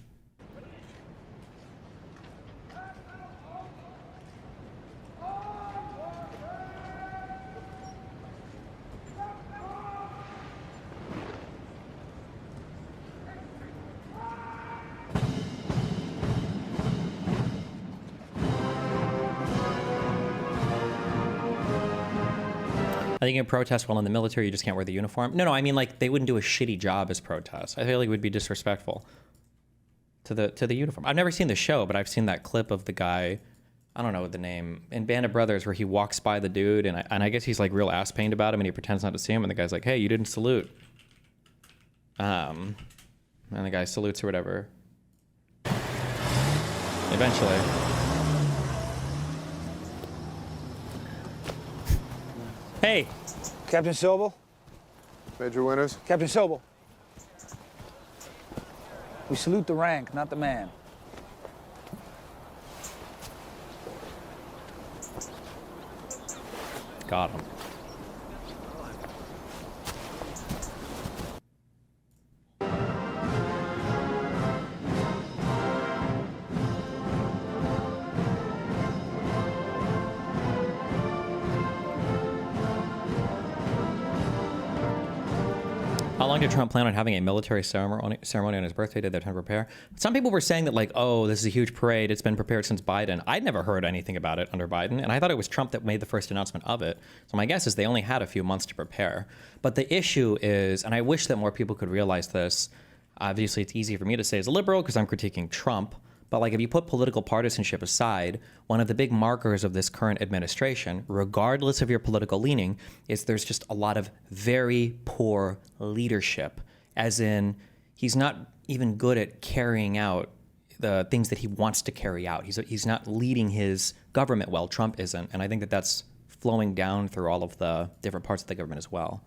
I think you can protest well in the military, you just can't wear the uniform. No, I mean like they wouldn't do a shitty job as protests. I feel like it would be disrespectful to the uniform. I've never seen the show, but I've seen that clip of the guy, I don't know the name, in Band of Brothers where he walks by the dude and I guess he's like real ass pained about him and he pretends not to see him and the guy's like, hey, you didn't salute. And the guy salutes or whatever. Eventually. Hey. Captain Sobel? Major Winters? Captain Sobel. We salute the rank, not the man. Got him. How long did Trump plan on having a military ceremony on his birthday? Did they have time to prepare? Some people were saying that like, oh, this is a huge parade. It's been prepared since Biden. I'd never heard anything about it under Biden. And I thought it was Trump that made the first announcement of it. So my guess is they only had a few months to prepare. But the issue is, and I wish that more people could realize this, obviously it's easy for me to say as a liberal because I'm critiquing Trump. But like if you put political partisanship aside, one of the big markers of this current administration, regardless of your political leaning, is there's just a lot of very poor leadership. As in, he's not even good at carrying out the things that he wants to carry out. He's not leading his government well. Trump isn't, and I think that that's flowing down through all of the different parts of the government as well.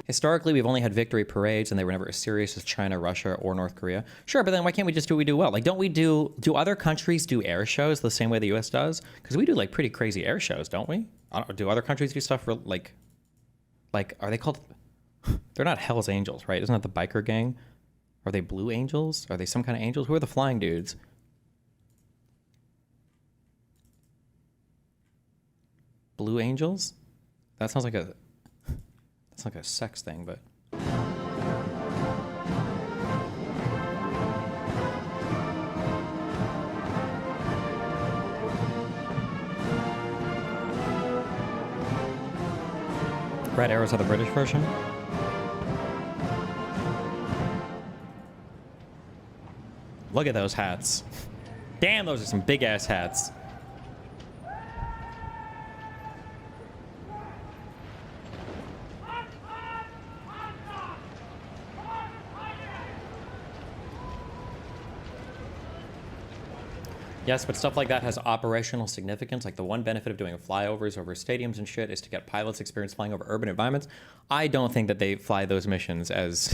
Historically, we've only had victory parades, and they were never as serious as China, Russia, or North Korea. Sure, but then why can't we just do what we do well? Like, do other countries do air shows the same way the U.S. does? Because we do, like, pretty crazy air shows, don't we? Do other countries do stuff for, like, are they called... They're not Hell's Angels, right? Isn't that the biker gang? Are they Blue Angels? Are they some kind of angels? Who are the flying dudes? Blue Angels? That sounds like a... It's like a sex thing, but... Red Arrows are the British version? Look at those hats. Damn, those are some big-ass hats. Yes, but stuff like that has operational significance. Like the one benefit of doing flyovers over stadiums and shit is to get pilots experience flying over urban environments. I don't think that they fly those missions as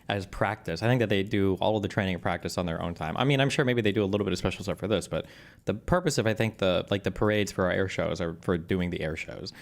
as practice. I think that they do all of the training and practice on their own time. I mean, I'm sure maybe they do a little bit of special stuff for this, but the purpose of, I think, the parades for our air shows are for doing the air shows.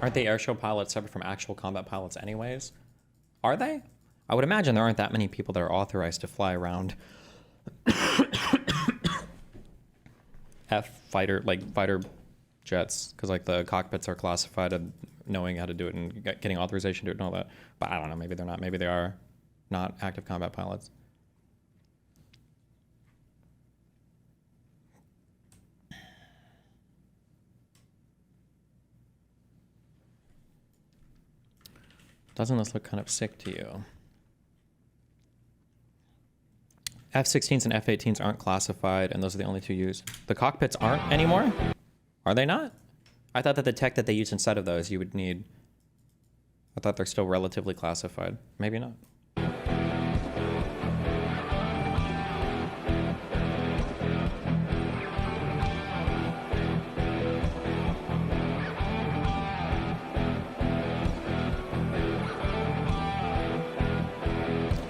Aren't they airshow pilots separate from actual combat pilots anyways? Are they? I would imagine there aren't that many people that are authorized to fly around fighter jets, because like the cockpits are classified and knowing how to do it and getting authorization to do it and all that. But I don't know, maybe they're not. Maybe they are not active combat pilots. Doesn't this look kind of sick to you? F-16s and F-18s aren't classified, and those are the only two used. The cockpits aren't anymore? Are they not? I thought that the tech that they use inside of those you would need. I thought they're still relatively classified. Maybe not.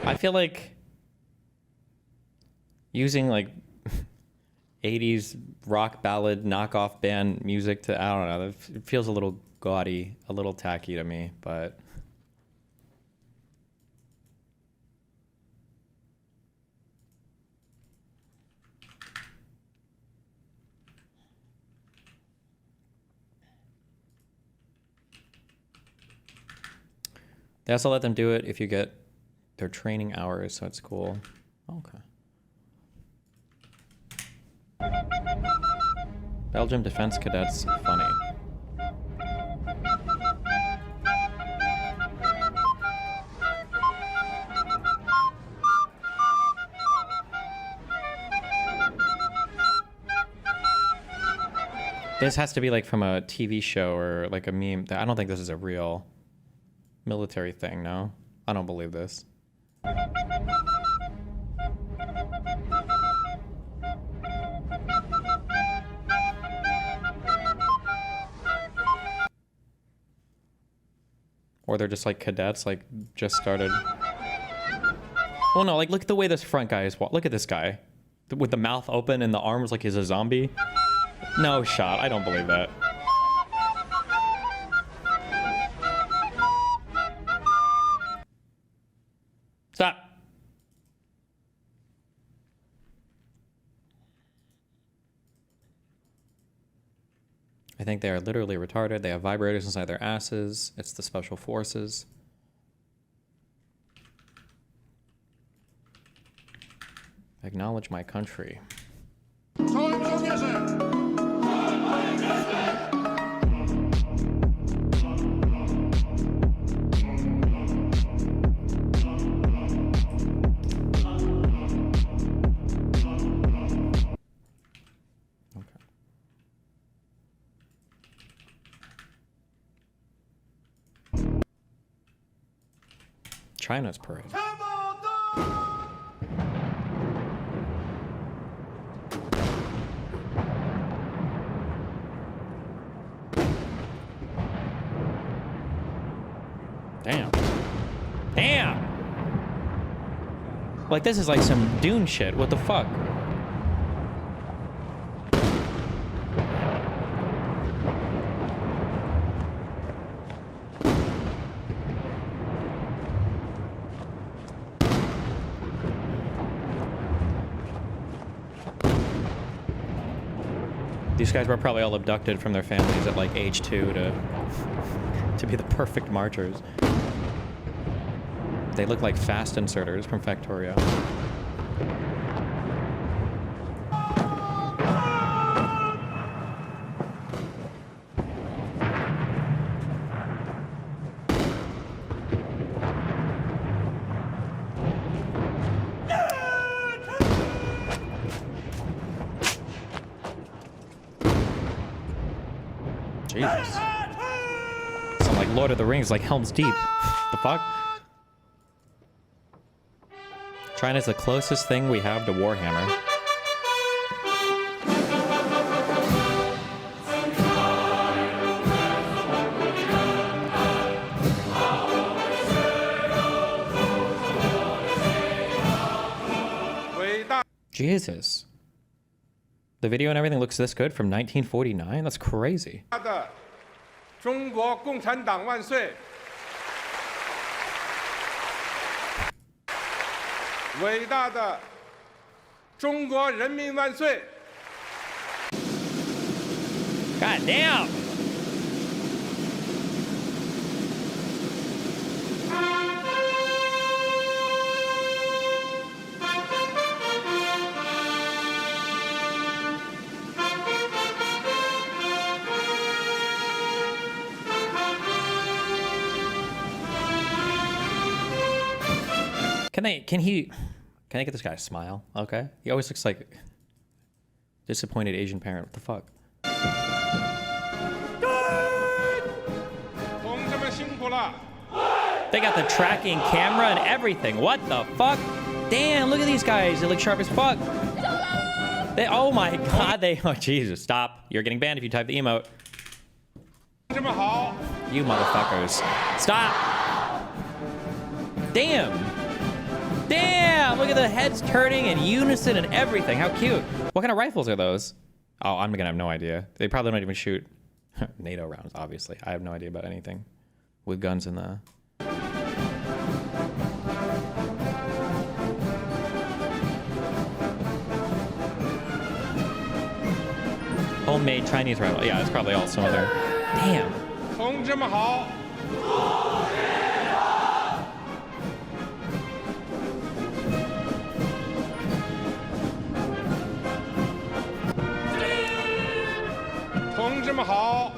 I feel like using like 80s rock ballad knockoff band music to, I don't know, it feels a little gaudy, a little tacky to me, but they also let them do it if you get their training hours, so it's cool. Okay. Belgium Defense Cadets, funny. This has to be like from a TV show or like a meme. I don't think this is a real military thing, no? I don't believe this. Or they're just like cadets, like just started. Well, no, like look at the way this front guy is. Look at this guy with the mouth open and the arms like he's a zombie. No shot. I don't believe that. Stop. I I think they are literally retarded. They have vibrators inside their asses. It's the special forces. Acknowledge my country. China's parade. Damn. Damn! Like, this is like some Dune shit. What the fuck? These guys were probably all abducted from their families at like age 2 to be the perfect marchers. They look like fast inserters from Factorio. Jesus. Sound like Lord of the Rings, like Helm's Deep. The fuck? China's the closest thing we have to Warhammer. Jesus. The video and everything looks this good from 1949? That's crazy. 中国共产党万岁！伟大的中国人民万岁！ God damn! Can I get this guy to smile? Okay. He always looks like disappointed Asian parent. What the fuck? 同志们辛苦了！ They got the tracking camera and everything. What the fuck? Damn, look at these guys. They look sharp as fuck. Oh my god, oh Jesus, stop. You're getting banned if you type the emote. 同志们好！ You motherfuckers. Stop! Damn! Damn! Look at the heads turning in unison and everything. How cute. What kind of rifles are those? Oh, I'm gonna have no idea. They probably don't even shoot NATO rounds, obviously. I have no idea about anything with guns in the... Homemade Chinese rifle. Yeah, it's probably all some other... Damn. 同志们好！ 同志们好！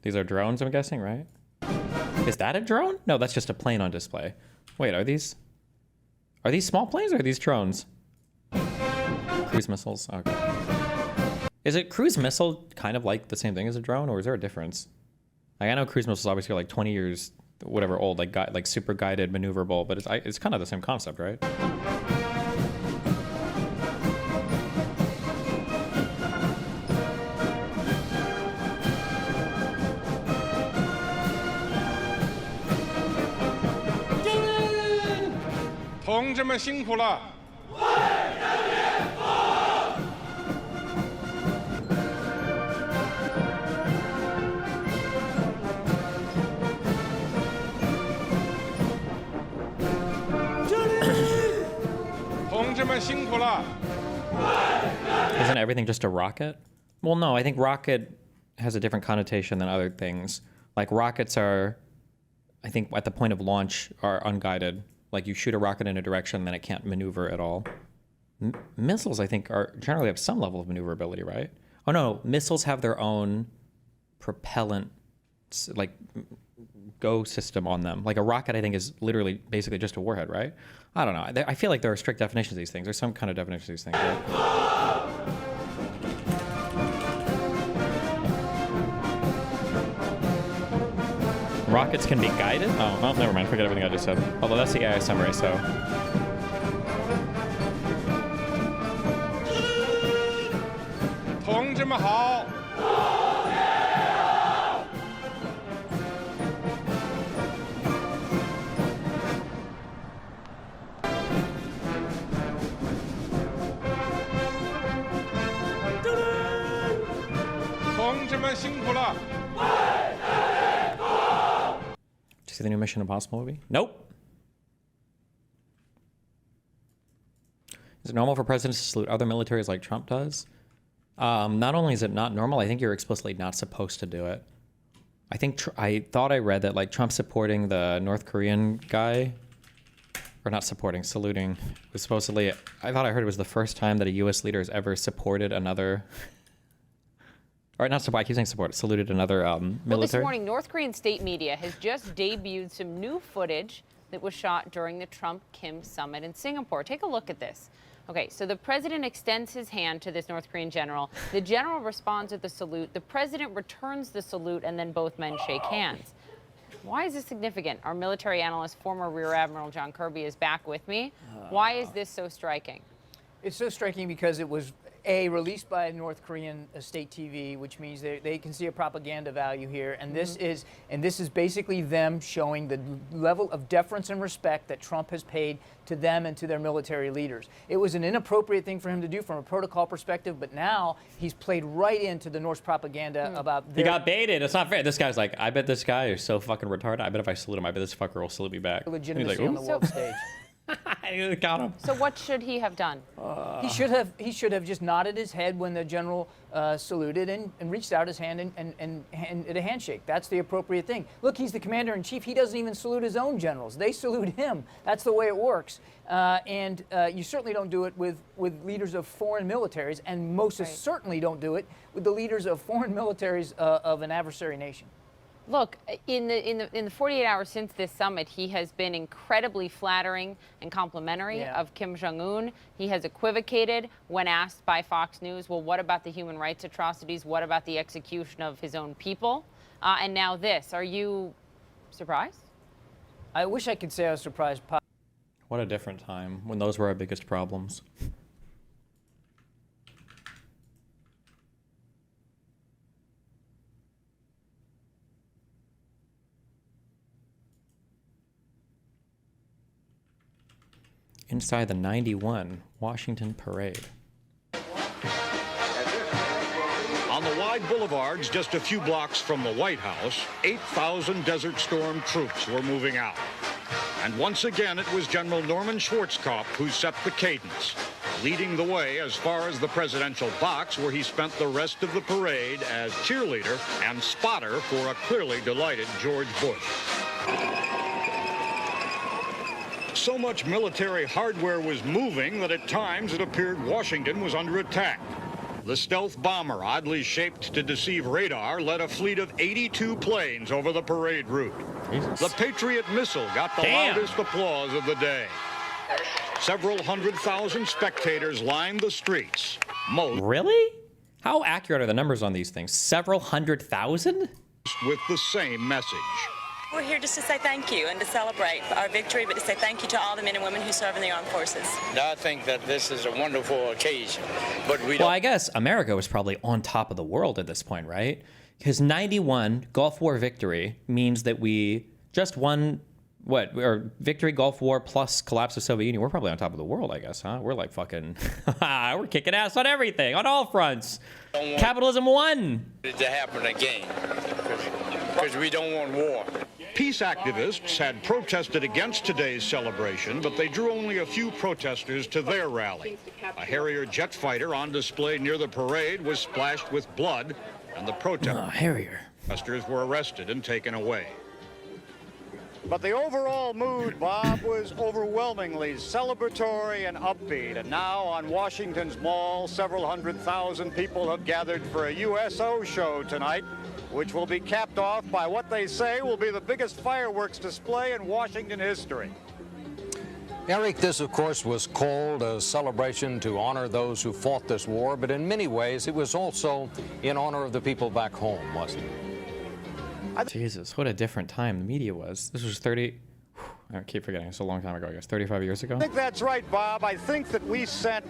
These are drones, I'm guessing, right? Is that a drone? No, that's just a plane on display. Wait, are these small planes or are these drones? Cruise missiles. Okay. Is it cruise missile kind of like the same thing as a drone, or is there a difference? Like, I know cruise missiles obviously are like 20 years, whatever, old, like super guided, maneuverable, but it's kind of the same concept, right? "同志们辛苦了！志们辛苦了。 Isn't everything just a rocket? Well, no, I think rocket has a different connotation than other things. Like rockets are, I think at the point of launch, are unguided. Like you shoot a rocket in a direction, then it can't maneuver at all. Missiles, I think, are generally have some level of maneuverability, right? Oh no, missiles have their own propellant, like go system on them. Like a rocket, I think, is literally basically just a warhead, right? I don't know. I feel like there are strict definitions of these things. There's some kind of definition of these things, right? Rockets can be guided? Oh, well, never mind. Forget everything I just said. Although that's the AI summary, so. 同志们好。同志们辛苦了。 Did you see the new Mission Impossible movie? Nope. Is it normal for presidents to salute other militaries like Trump does? Not only is it not normal, I think you're explicitly not supposed to do it. I think I thought I read that like Trump supporting the North Korean guy, or not supporting, saluting, was supposedly. I thought I heard it was the first time that a U.S. leader has ever supported another. Or not support. I keep saying support. Saluted another military. Well, this morning, North Korean state media has just debuted some new footage that was shot during the Trump-Kim summit in Singapore. Take a look at this. Okay, so the president extends his hand to this North Korean general. The general responds with a salute. The president returns the salute, and then both men shake hands. Why is this significant? Our military analyst, former Rear Admiral John Kirby, is back with me. Why is this so striking? It's so striking because it was released by North Korean state TV, which means they can see a propaganda value here, and this is basically them showing the level of deference and respect that Trump has paid to them and to their military leaders. It was an inappropriate thing for him to do from a protocol perspective, but now he's played right into the Norse propaganda about. He got baited. It's not fair. This guy's like, I bet this guy is so fucking retarded. I bet if I salute him, I bet this fucker will salute me back. Legitimacy on the world stage. Got him. So what should he have done? He should have just nodded his head when the general saluted and reached out his hand and did a handshake. That's the appropriate thing. Look, he's the commander in chief. He doesn't even salute his own generals. They salute him. That's the way it works. And you certainly don't do it with leaders of foreign militaries, and most certainly don't do it with the leaders of foreign militaries of an adversary nation. Look, in the 48 hours since this summit, he has been incredibly flattering and complimentary of Kim Jong-un. He has equivocated when asked by Fox News, well, what about the human rights atrocities? What about the execution of his own people? And now this. Are you surprised? I wish I could say I was surprised. What a different time when those were our biggest problems. Inside the 91 Washington Parade. On the wide boulevards, just a few blocks from the White House, 8,000 Desert Storm troops were moving out. And once again, it was General Norman Schwarzkopf who set the cadence, leading the way as far as the presidential box, where he spent the rest of the parade as cheerleader and spotter for a clearly delighted George Bush. So much military hardware was moving that at times it appeared Washington was under attack. The stealth bomber, oddly shaped to deceive radar, led a fleet of 82 planes over the parade route. Jesus. The Patriot missile got the loudest applause of the day. Several 100,000 spectators lined the streets. Really? How accurate are the numbers on these things? Several 100,000? With the same message. We're here just to say thank you and to celebrate our victory, but to say thank you to all the men and women who serve in the armed forces. I think that this is a wonderful occasion, but we don't. Well, I guess America was probably on top of the world at this point, right? Because 91 Gulf War victory means that we just won, or victory, Gulf War plus collapse of Soviet Union. We're probably on top of the world, I guess, huh? We're like fucking, we're kicking ass on everything, on all fronts. Capitalism won. To happen again. because we don't want war. Peace activists had protested against today's celebration, but they drew only a few protesters to their rally. A Harrier jet fighter on display near the parade was splashed with blood, and the protesters were arrested and taken away. But the overall mood, Bob, was overwhelmingly celebratory and upbeat. And now on Washington's Mall, several 100,000 people have gathered for a USO show tonight, which will be capped off by what they say will be the biggest fireworks display in Washington history. Eric, this, of course, was called a celebration to honor those who fought this war, but in many ways it was also in honor of the people back home, wasn't it? Jesus, what a different time the media was. This was 30... I keep forgetting. It's a long time ago, I guess. 35 years ago? I think that's right, Bob. I think that we sent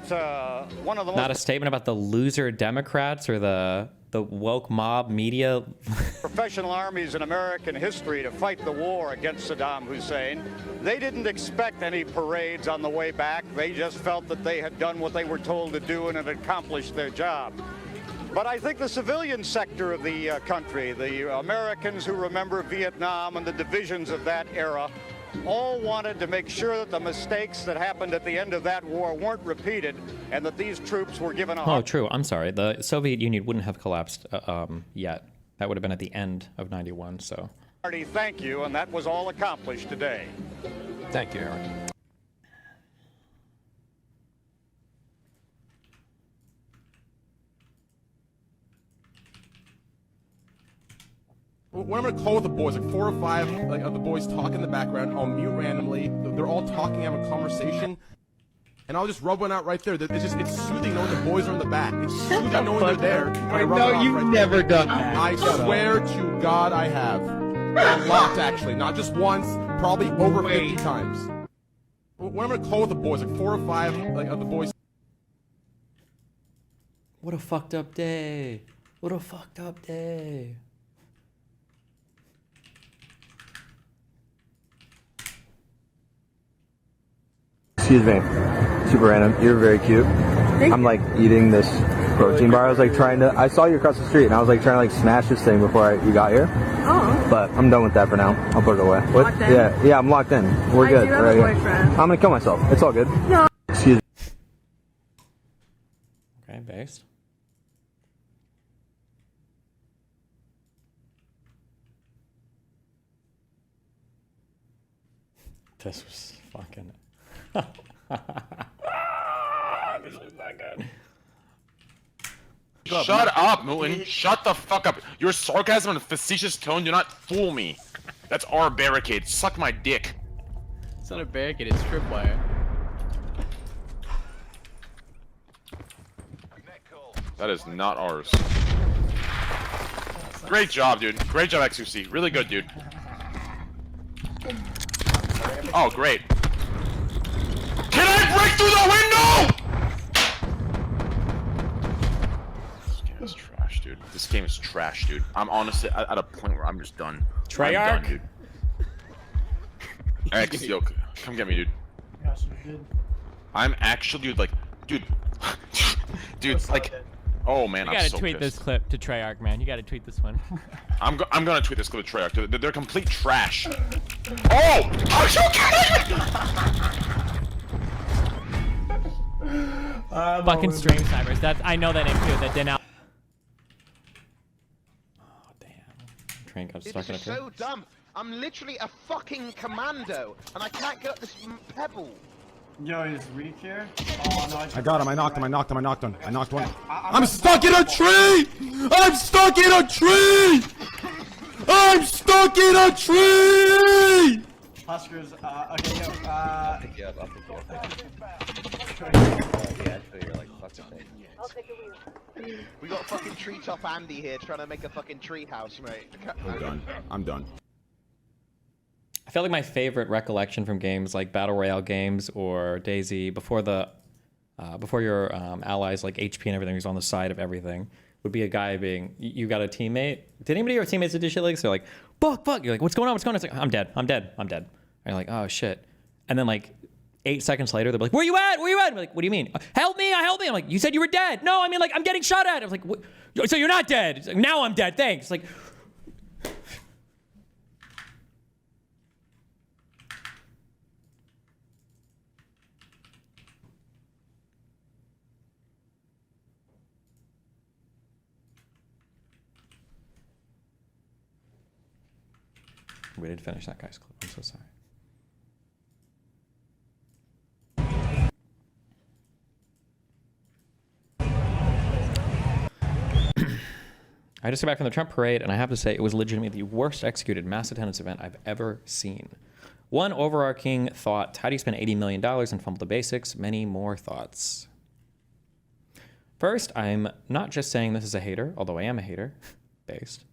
one of the Not a statement about the loser Democrats or the woke mob media. professional armies in American history to fight the war against Saddam Hussein. They didn't expect any parades on the way back. They just felt that they had done what they were told to do and had accomplished their job. But I think the civilian sector of the country, the Americans who remember Vietnam and the divisions of that era, all wanted to make sure that the mistakes that happened at the end of that war weren't repeated and that these troops were given a... Oh, true. I'm sorry. The Soviet Union wouldn't have collapsed yet. That would have been at the end of 91, so... Thank you, and that was all accomplished today. Thank you, Eric. When I'm gonna call with the boys, like 4 or 5 of the boys talk in the background, I'll mute randomly. They're all talking, having a conversation, and I'll just rub one out right there. It's soothing knowing the boys are in the back. It's soothing knowing they're there. I know you've never done that. I swear to God, I have a lot actually, not just once, probably over 50 times. When I'm gonna call with the boys, like 4 or 5 of the boys. What a fucked up day. What a fucked up day. Excuse me, super random. You're very cute. I'm like eating this protein bar. I was like I saw you across the street and I was like trying to like smash this thing before you got here. Oh. But I'm done with that for now. I'll put it away. Locked in? Yeah, I'm locked in. We're I good. do have Right a here. boyfriend. I'm gonna kill myself. It's all good. No. Excuse me. Okay, based. This was fucking... This was not good. Shut up, Milton. Shut the fuck up. Your sarcasm and facetious tone do not fool me. That's our barricade. Suck my dick. It's not a barricade, it's tripwire. That is not ours. Great job, dude. Great job, XUC. Really good, dude. Oh, great. Can I break through the window? This game is trash, dude. This game is trash, dude. I'm honestly at a point where I'm just done. I'm done, dude. X, yo, come get me, dude. I'm actually, dude, like, dude, like, oh man, You I'm gotta so tweet pissed. this clip to Treyarch, man. You gotta tweet this one. I'm gonna tweet this clip to Treyarch. They're complete trash. Oh! Are you kidding me? Fucking stream cybers. That's I know that name too. That didn't out. Train got This stuck in a is tree. so dumb. I'm literally a fucking commando, and I can't get up this pebble. Yo, is Reek here? Oh, no, I got him. I knocked him. I knocked one. I knocked one. I'm stuck in a tree! I'm stuck in a tree! I'm stuck in a tree! Huskers, okay, yo, I'll pick you up. Yeah, you're like, fuck it. We got fucking treetop Andy here trying to make a fucking tree house, mate. I'm done. I feel like my favorite recollection from games like Battle Royale games or DayZ before your allies like HP and everything was on the side of everything would be a guy being, you got a teammate. Did anybody of your teammates do shit like this? They're like, fuck. You're like, what's going on? It's like, I'm dead. And you're like, oh shit. And then like 8 seconds later, they're like, where you at? I'm like, what do you mean? Help me. I'm like, you said you were dead. No, I mean like, I'm getting shot at. I was like, what? So you're not dead. It's like, now I'm dead. Thanks. Like, We didn't finish that guy's clip. I'm so sorry. I just got back from the Trump parade, and I have to say it was legitimately the worst executed mass attendance event I've ever seen. One overarching thought, how do you spend $80 million and fumble the basics? Many more thoughts. First, I'm not just saying this is a hater, although I am a hater, based.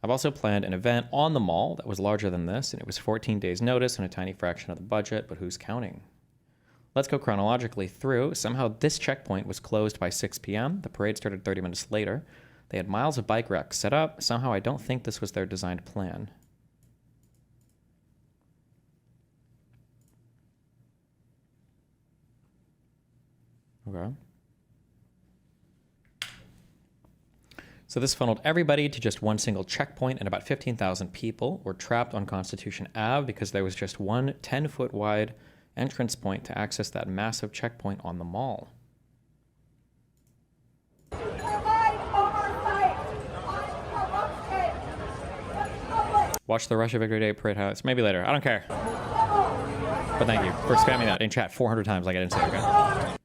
I've also planned an event on the mall that was larger than this, and it was 14 days notice and a tiny fraction of the budget, but who's counting? Let's go chronologically through. Somehow this checkpoint was closed by 6 p.m. The parade started 30 minutes later. They had miles of bike racks set up. Somehow I don't think this was their designed plan. Okay. So this funneled everybody to just one single checkpoint, and about 15,000 people were trapped on Constitution Ave because there was just one 10-foot wide entrance point to access that massive checkpoint on the mall. Watch the Russia Victory Day parade highlights. Maybe later. I don't care. But thank you for spamming that in chat 400 times like I didn't say, okay?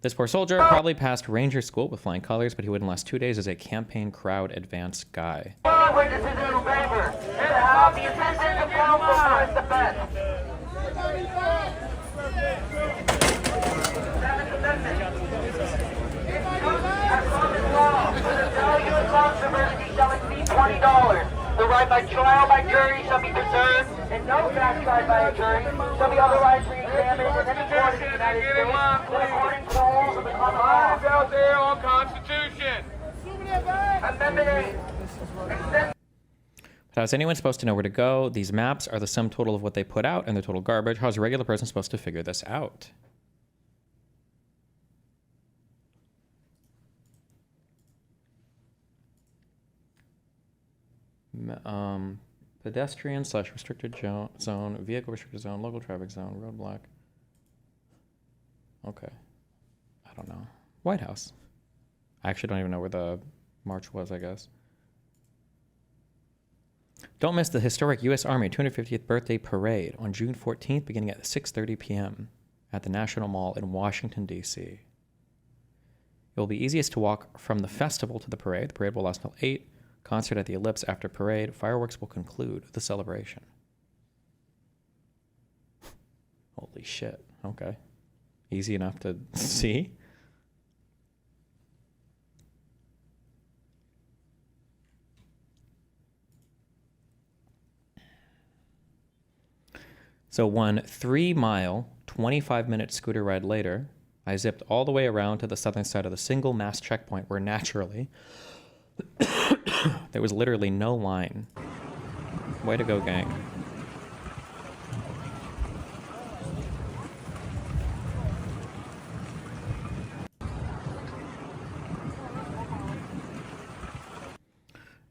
This poor soldier probably passed Ranger School with flying colors, but he wouldn't last 2 days as a campaign crowd advance guy. Witnesses in favor. The assistance of counsel for the best. Controversy shall exceed $20. The right by trial by jury shall be preserved, and no fact tried by a jury shall be otherwise re-examined in any court in the United States according to the rules of the common law. Eyes out there on Constitution. Amendment 8. How is anyone supposed to know where to go? These maps are the sum total of what they put out, and they're total garbage. How is a regular person supposed to figure this out? Pedestrian / restricted zone, vehicle restricted zone, local traffic zone, roadblock. Okay. I don't know. White House. I actually don't even know where the march was, I guess. Don't miss the historic U.S. Army 250th birthday parade on June 14th, beginning at 6:30 p.m. at the National Mall in Washington, D.C. It will be easiest to walk from the festival to the parade. The parade will last until 8. Concert at the Ellipse after parade. Fireworks will conclude the celebration. Holy shit. Okay. Easy enough to see. So one 3-mile, 25-minute scooter ride later, I zipped all the way around to the southern side of the single mass checkpoint where naturally there was literally no line. Way to go, gang.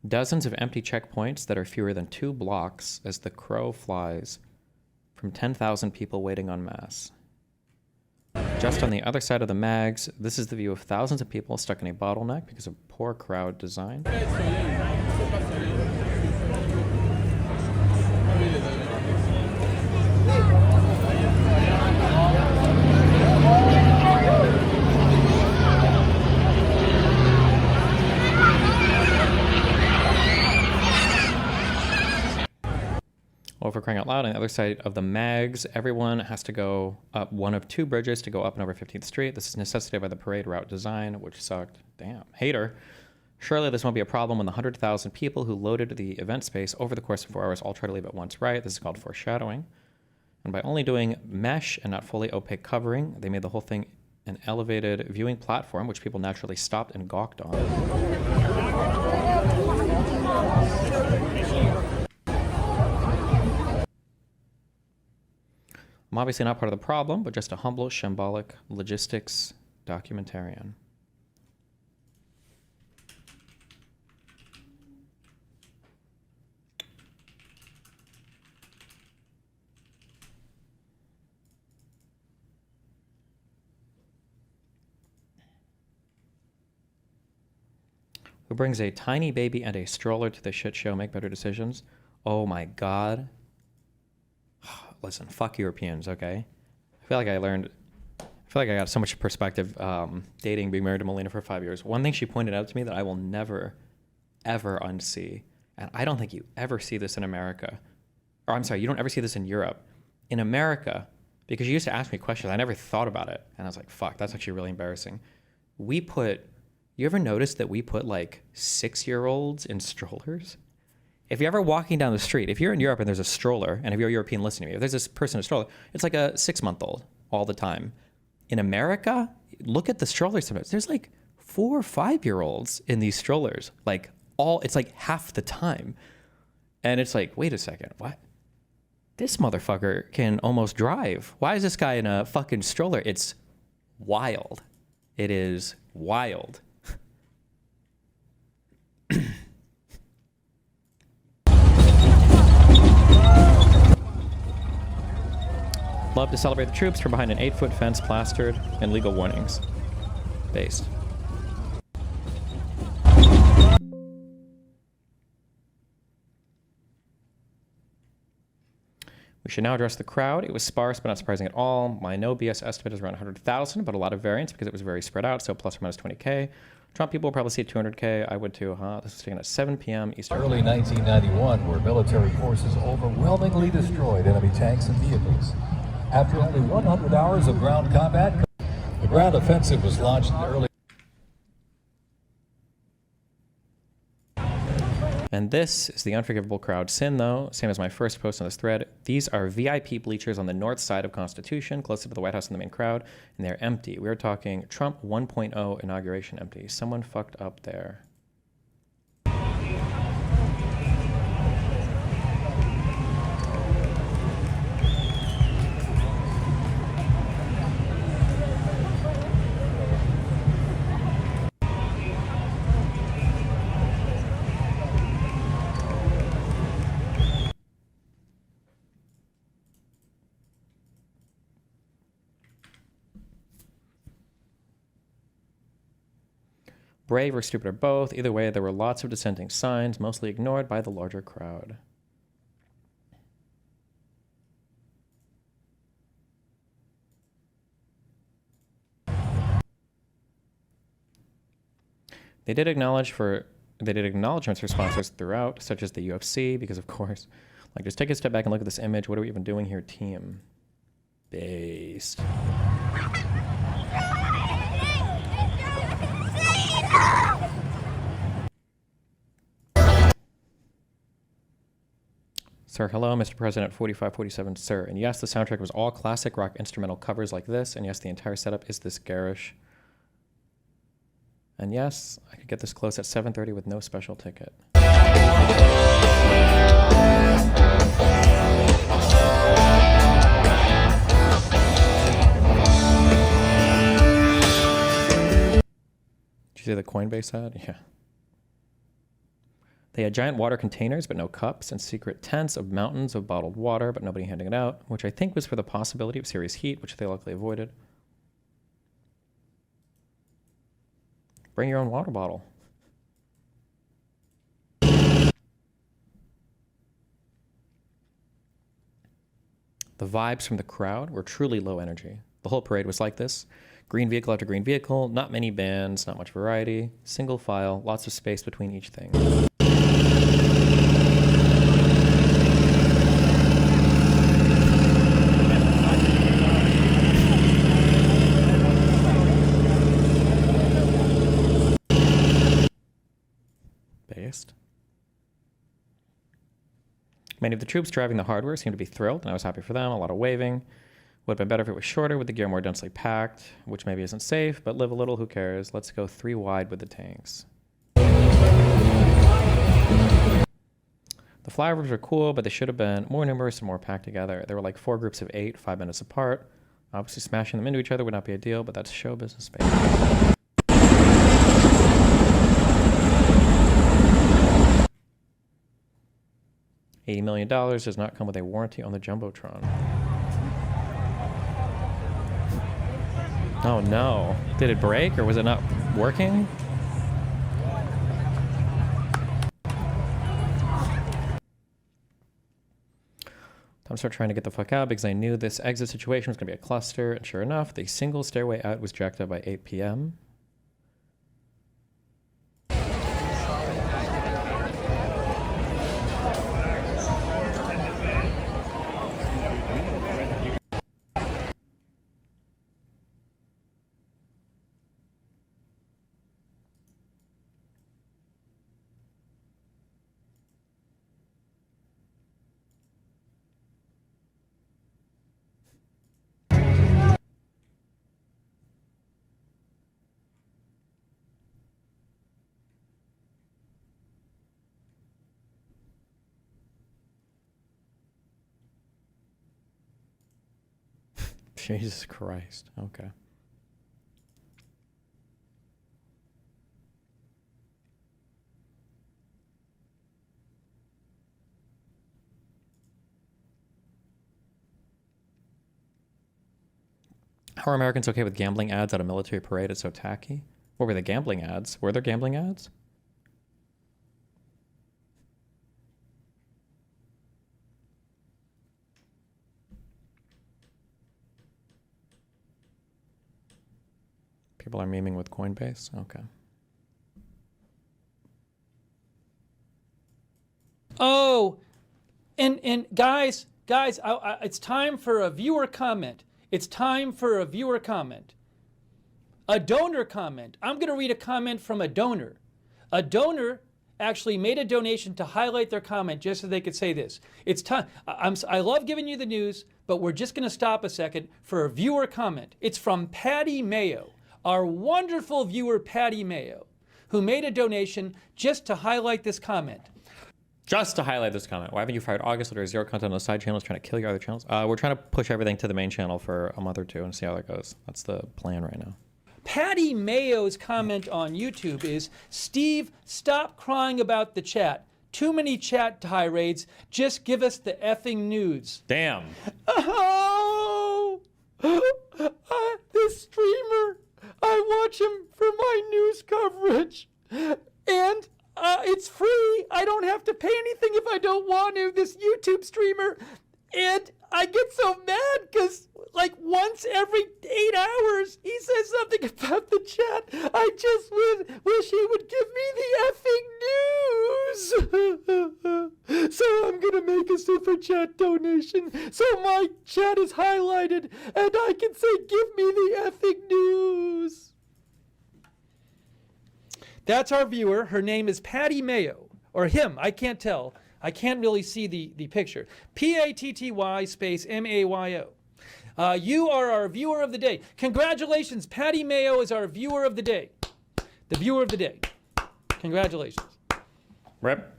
Dozens of empty checkpoints that are fewer than 2 blocks as the crow flies from 10,000 people waiting en masse. Just on the other side of the mags, this is the view of thousands of people stuck in a bottleneck because of poor crowd design. Well, for crying out loud, on the other side of the mags, everyone has to go up one of 2 bridges to go up and over 15th Street. This is necessitated by the parade route design, which sucked. Damn. Hater. Surely this won't be a problem when the 100,000 people who loaded the event space over the course of 4 hours all try to leave at once, right? This is called foreshadowing. And by only doing mesh and not fully opaque covering, they made the whole thing an elevated viewing platform, which people naturally stopped and gawked on. I'm obviously not part of the problem, but just a humble, shambolic logistics documentarian. Who brings a tiny baby and a stroller to the shit show, make better decisions. Oh my God. Listen, fuck Europeans, okay? I feel like I got so much perspective dating, being married to Melina for 5 years. One thing she pointed out to me that I will never, ever unsee, and I don't think you ever see this in America, or I'm sorry, you don't ever see this in Europe. In America, because you used to ask me questions, I never thought about it, and I was like, fuck, that's actually really embarrassing. You ever notice that we put like 6-year-olds in strollers? If you're ever walking down the street, if you're in Europe and there's a stroller, and if you're a European listening to me, if there's this person in a stroller, it's like a 6-month-old all the time. In America, look at the strollers sometimes. There's like 4 or 5-year-olds in these strollers. It's like half the time. And it's like, wait a second, what? This motherfucker can almost drive. Why is this guy in a fucking stroller? It's wild. It is wild. Love to celebrate the troops from behind an 8-foot fence plastered and legal warnings. Based. We should now address the crowd. It was sparse, but not surprising at all. My no BS estimate is around 100,000, but a lot of variance because it was very spread out, so plus or minus 20K. Trump people will probably see 200K. I would too, huh? This was taken at 7 p.m. Eastern. Early 1991, where military forces overwhelmingly destroyed enemy tanks and vehicles. After only 100 hours of ground combat, the ground offensive was launched in early. And this is the unforgivable crowd sin, though. Same as my first post on this thread. These are VIP bleachers on the north side of Constitution, closer to the White House and the main crowd, and they're empty. We're talking Trump 1.0 inauguration empty. Someone fucked up there. Brave or stupid or both. Either way, there were lots of dissenting signs, mostly ignored by the larger crowd. They did acknowledgements for sponsors throughout, such as the UFC, because of course, like, just take a step back and look at this image. What are we even doing here, team? Based. Sir, hello, Mr. President 4547, sir. And yes, the soundtrack was all classic rock instrumental covers like this. And yes, the entire setup is this garish. And yes, I could get this close at 7:30 with no special ticket. Did you see the Coinbase ad? Yeah. They had giant water containers, but no cups, and secret tents of mountains of bottled water, but nobody handing it out, which I think was for the possibility of serious heat, which they luckily avoided. Bring your own water bottle. The vibes from the crowd were truly low energy. The whole parade was like this. Green vehicle after green vehicle, not many bands, not much variety, single file, lots of space between each thing. Based. Many of the troops driving the hardware seemed to be thrilled, and I was happy for them. A lot of waving. Would have been better if it was shorter with the gear more densely packed, which maybe isn't safe, but live a little, who cares? Let's go 3 wide with the tanks. The flyovers were cool, but they should have been more numerous and more packed together. There were like 4 groups of 8, 5 minutes apart. Obviously smashing them into each other would not be ideal, but that's show business space. $80 million does not come with a warranty on the Jumbotron. Oh no. Did it break or was it not working? I'm start trying to get the fuck out because I knew this exit situation was going to be a cluster. And sure enough, the single stairway out was jacked up by 8 p.m. Jesus Christ. Okay. How are Americans okay with gambling ads at a military parade? It's so tacky. What were the gambling ads? Were there gambling ads? People are memeing with Coinbase? Okay. Oh, and guys, it's time for a viewer comment. It's time for a viewer comment. A donor comment. I'm going to read a comment from a donor. A donor actually made a donation to highlight their comment just so they could say this. It's time. I love giving you the news, but we're just going to stop a second for a viewer comment. It's from Patty Mayo, our wonderful viewer Patty Mayo, who made a donation just to highlight this comment. Just to highlight this comment, why haven't you fired August? There's zero content on the side channels trying to kill your other channels. We're trying to push everything to the main channel for a month or two and see how that goes. That's the plan right now. Patty Mayo's comment on YouTube is, Steve, stop crying about the chat. Too many chat tirades. Just give us the effing news. Damn. Oh, this streamer, I watch him for my news coverage. And it's free. I don't have to pay anything if I don't want to, this YouTube streamer. And I get so mad because like once every 8 hours he says something about the chat. I just wish he would give me the effing news. So I'm going to make a super chat donation so my chat is highlighted and I can say, give me the effing news. That's our viewer. Her name is Patty Mayo, or him. I can't tell. I can't really see the picture. Patty space Mayo. You are our viewer of the day. Congratulations, Patty Mayo is our viewer of the day. The viewer of the day. Congratulations. Rip.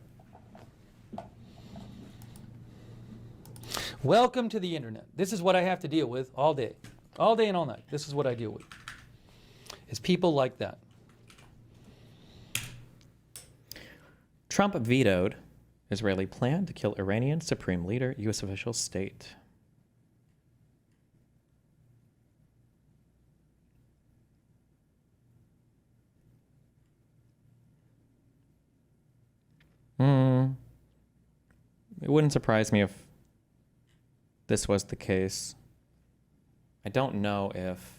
Welcome to the internet. This is what I have to deal with all day. All day and all night. This is what I deal with. Is people like that. Trump vetoed Israeli plan to kill Iranian supreme leader, U.S. officials state. It wouldn't surprise me if this was the case. I don't know if...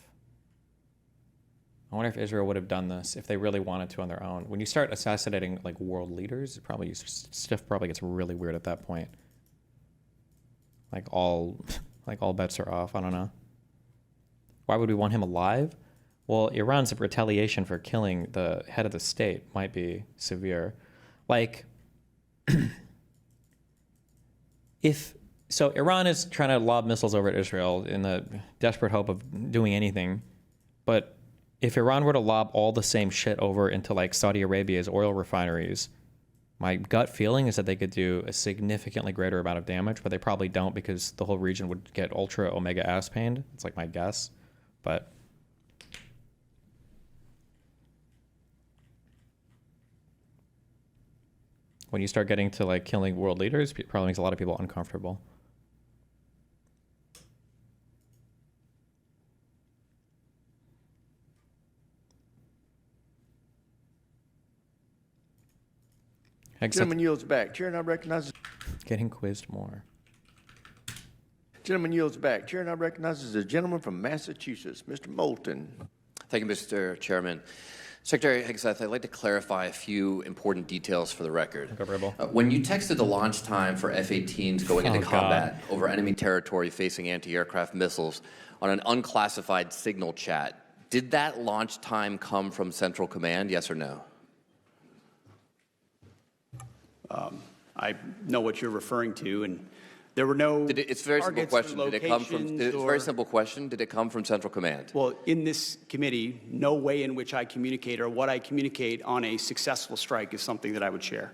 I wonder if Israel would have done this if they really wanted to on their own. When you start assassinating like world leaders, stuff probably gets really weird at that point. Like all bets are off. I don't know. Why would we want him alive? Well, Iran's retaliation for killing the head of the state might be severe. Like, so Iran is trying to lob missiles over at Israel in the desperate hope of doing anything, but if Iran were to lob all the same shit over into like Saudi Arabia's oil refineries, my gut feeling is that they could do a significantly greater amount of damage, but they probably don't because the whole region would get ultra omega ass pained. It's like my guess, but when you start getting to like killing world leaders, it probably makes a lot of people uncomfortable. Gentleman yields back. Chair now recognizes. Getting quizzed more. Gentleman yields back. Chair now recognizes the gentleman from Massachusetts, Mr. Moulton. Thank you, Mr. Chairman. Secretary Hegseth, I'd like to clarify a few important details for the record. When you texted the launch time for F-18s going into combat over enemy territory facing anti-aircraft missiles on an unclassified signal chat, did that launch time come from Central Command, yes or no? I know what you're referring to, and there were no It's a very simple question. Did it come from? It's a very simple question. Did it come from Central Command? Well, in this committee, no way in which I communicate or what I communicate on a successful strike is something that I would share.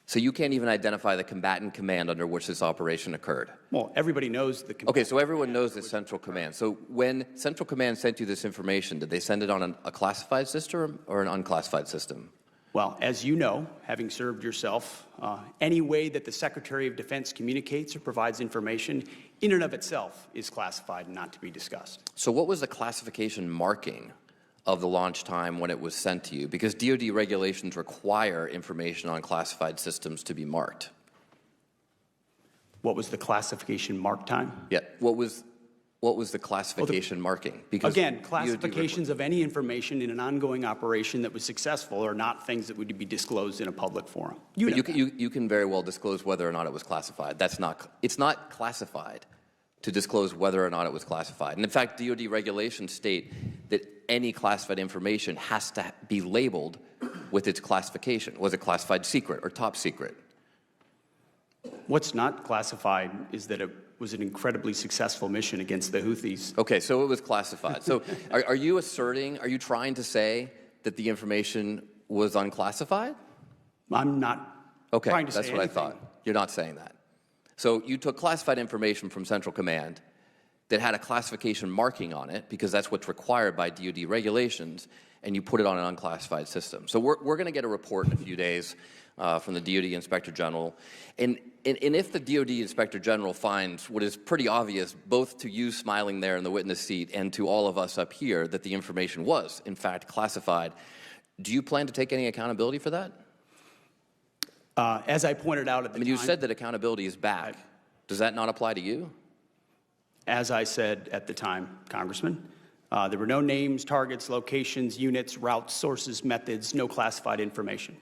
So you can't even identify the combatant command under which this operation occurred? Well, everybody knows the Okay, so everyone knows the Central Command. So when Central Command sent you this information, did they send it on a classified system or an unclassified system? Well, as you know, having served yourself, any way that the Secretary of Defense communicates or provides information in and of itself is classified and not to be discussed. So what was the classification marking of the launch time when it was sent to you? Because DoD regulations require information on classified systems to be marked. What was the classification mark time? Yeah, what was the classification marking? Because again, classifications of any information in an ongoing operation that was successful are not things that would be disclosed in a public forum. You can very well disclose whether or not it was classified. It's not classified to disclose whether or not it was classified. And in fact, DoD regulations state that any classified information has to be labeled with its classification. Was it classified secret or top secret? What's not classified is that it was an incredibly successful mission against the Houthis. Okay, so it was classified. So are you trying to say that the information was unclassified? I'm not trying to say anything. That's what I thought. You're not saying that. So you took classified information from Central Command that had a classification marking on it, because that's what's required by DoD regulations, and you put it on an unclassified system. So we're going to get a report in a few days from the DoD Inspector General. And if the DoD Inspector General finds what is pretty obvious, both to you smiling there in the witness seat and to all of us up here, that the information was, in fact, classified, do you plan to take any accountability for that? As I pointed out at the time... you said that accountability is back. Does that not apply to you? As I said at the time, Congressman, there were no names, targets, locations, units, routes, sources, methods, no classified information.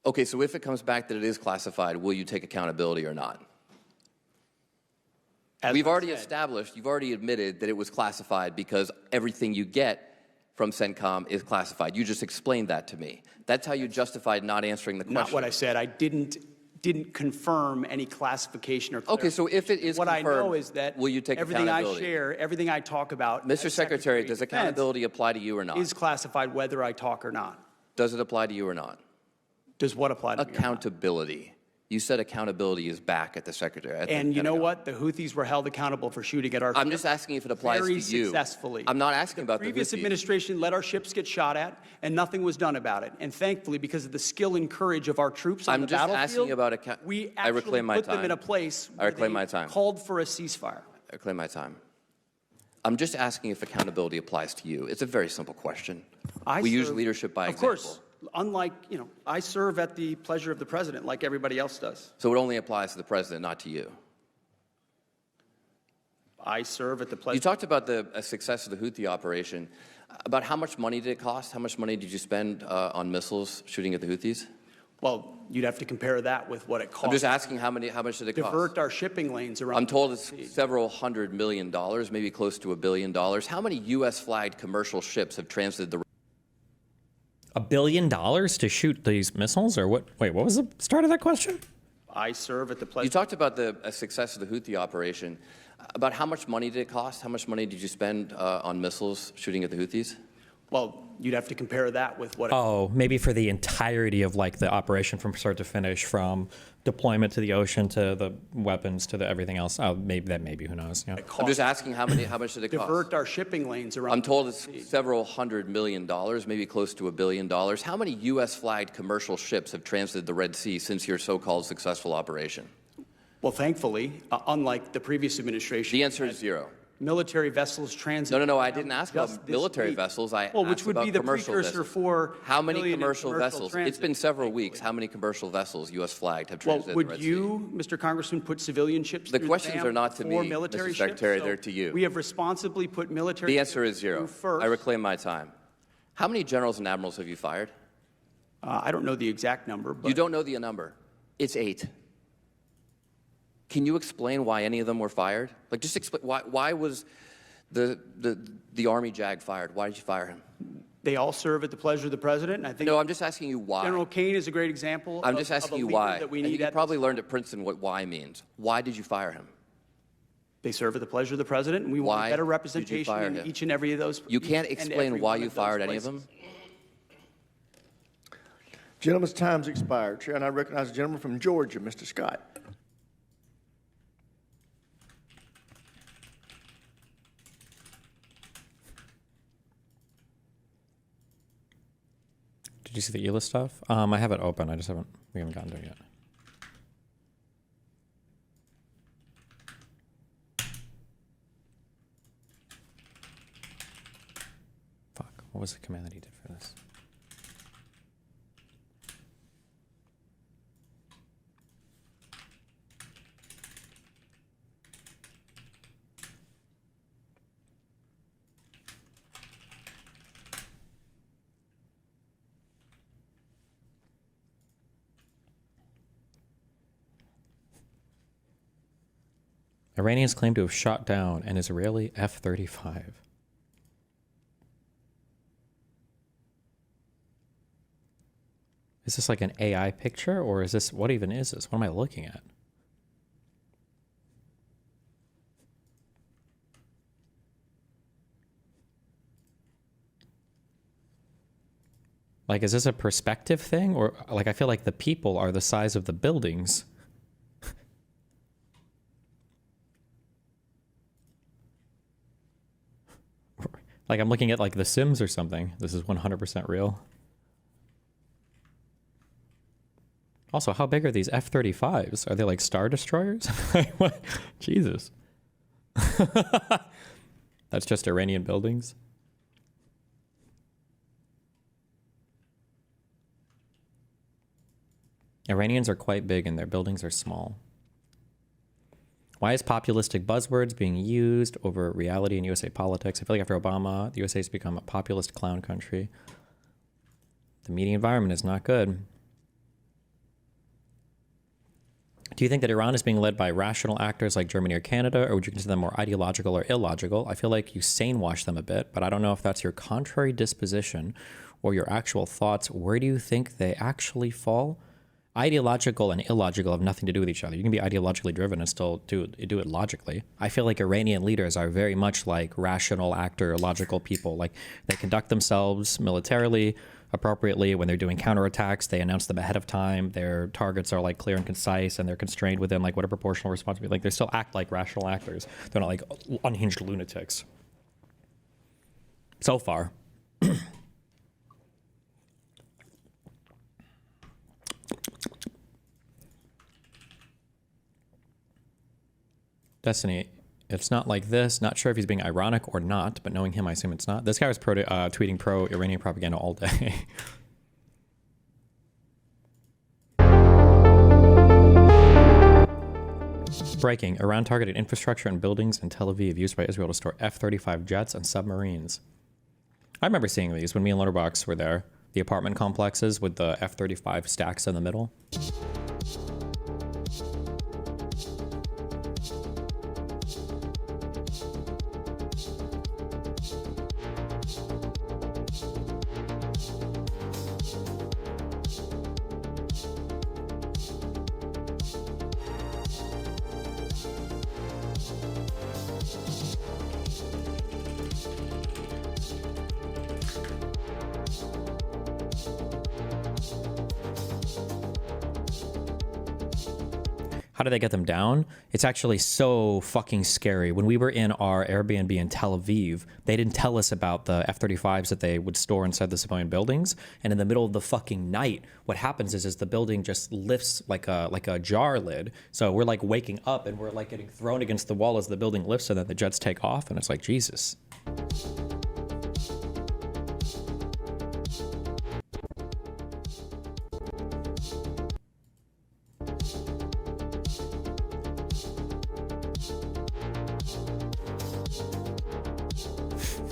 Okay, so if it comes back that it is classified, will you take accountability or not? We've already established, you've already admitted that it was classified because everything you get from CENTCOM is classified. You just explained that to me. That's how you justified not answering the question. Not what I said. I didn't confirm any classification or Okay, so if it is what confirmed, I know is that will you take everything I accountability? share, everything I talk about, Mr. Secretary, does accountability apply to you or not? Is classified whether I talk or not. Does it apply to you or not? Does what apply to me? Accountability. You said accountability is back at the Secretary. And you know what? The Houthis were held accountable for shooting at our I'm just asking if it applies to you. very successfully. I'm not asking about the previous Houthis. administration let our ships get shot at, and nothing was done about it. And thankfully, because of the skill and courage of our troops on the battlefield, asking about we I actually reclaim my put time. them in a place I where reclaim they my time. called for a ceasefire. I reclaim my time. I'm just asking if accountability applies to you. It's a very simple question. We use leadership by example. Of course. Unlike, I serve at the pleasure of the president like everybody else does. So it only applies to the president, not to you. I serve at the pleasure. You talked about the success of the Houthi operation. About how much money did it cost? How much money did you spend on missiles shooting at the Houthis? Well, you'd have to compare that with what it cost. I'm just asking how much did it cost? Divert our shipping lanes around. I'm told it's several $100 million, maybe close to $1 billion. How many U.S.-flagged commercial ships have transited the $1 billion to shoot these missiles, or what? Wait, what was the start of that question? I serve at the pleasure. You talked about the success of the Houthi operation. About how much money did it cost? How much money did you spend on missiles shooting at the Houthis? Well, you'd have to compare that with what. Maybe for the entirety of the operation from start to finish, from deployment to the ocean to the weapons to the everything else. Maybe who knows? Yeah. I'm just asking how much did it cost? Divert our shipping lanes around. I'm told it's several $100 million, maybe close to $1 billion. How many U.S.-flagged commercial ships have transited the Red Sea since your so-called successful operation? Well, thankfully, unlike the previous administration. The answer is zero. military vessels transit. No, I didn't ask about military vessels. I Well, which asked would about be the commercial precursor vessels. for How many civilian and commercial vessels? It's transit. been several weeks. How many commercial vessels, U.S. flagged, have transited the Would Red you, Mr. Congressman, put civilian ships The through questions dam are not to before me, military Mr. ships? Secretary, So they're to you. We have responsibly put military The answer is ships zero. through first. I reclaim my time. How many generals and admirals have you fired? I don't know the exact number, but You don't know the number. It's 8. Can you explain why any of them were fired? Like, just explain why was the Army JAG fired? Why did you fire him? they all serve at the pleasure of the president. And I think No, I'm just asking you why. General Kane is a great example. I'm just asking you of a leader why. that we And need you at probably learned at Princeton what why means. Why did you fire him? They serve at the pleasure of the president, and we want Why better did you representation fire in him? each and every of those. You can't each and explain every why one you of those fired any of places. them? Gentleman's time's expired. Chair, and I recognize the gentleman from Georgia, Mr. Scott. Did you see the ELA stuff? I have it open. We haven't gotten to it yet. Fuck. What was the command that he did for this? Iranians claim to have shot down an Israeli F-35. Is this like an AI picture, or is this, what even is this? What am I looking at? Like, is this a perspective thing? Or, like, I feel like the people are the size of the buildings. Like, I'm looking at, like, The Sims or something. This is 100% real. Also, how big are these F-35s? Are they, like, Star Destroyers? What? Jesus. That's just Iranian buildings? Iranians are quite big and their buildings are small. Why is populistic buzzwords being used over reality in USA politics? I feel like after Obama, the USA has become a populist clown country. The media environment is not good. Do you think that Iran is being led by rational actors like Germany or Canada, or would you consider them more ideological or illogical? I feel like you sane-wash them a bit, but I don't know if that's your contrary disposition or your actual thoughts. Where do you think they actually fall? Ideological and illogical have nothing to do with each other. You can be ideologically driven and still do it logically. I feel like Iranian leaders are very much like rational actor, logical people. Like, they conduct themselves militarily appropriately. When they're doing counterattacks, they announce them ahead of time. Their targets are like clear and concise, and they're constrained within like what a proportional responsibility. Like, they still act like rational actors. They're not like unhinged lunatics. So far. Destiny, it's not like this. Not sure if he's being ironic or not, but knowing him, I assume it's not. This guy was tweeting pro-Iranian propaganda all day. Breaking. Iran targeted infrastructure and buildings in Tel Aviv used by Israel to store F-35 jets and submarines. I remember seeing these when me and Letterbox were there. The apartment complexes with the F-35 stacks in the middle. How do they get them down? It's actually so fucking scary. When we were in our Airbnb in Tel Aviv, they didn't tell us about the F-35s that they would store inside the civilian buildings. And in the middle of the fucking night, what happens is the building just lifts like a jar lid. So we're like waking up and we're like getting thrown against the wall as the building lifts, and then the jets take off, and it's like, Jesus.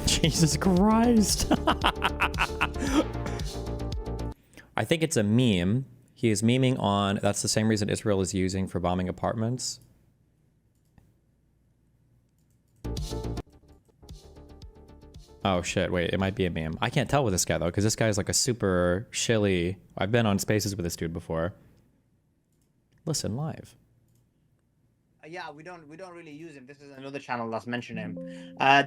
Jesus Christ. I think it's a meme. He is memeing on, that's the same reason Israel is using for bombing apartments. Oh shit, wait, it might be a meme. I can't tell with this guy though, because this guy is like a super shilly. I've been on spaces with this dude before. Listen live. Yeah, we don't really use him. This is another channel that's mentioned him.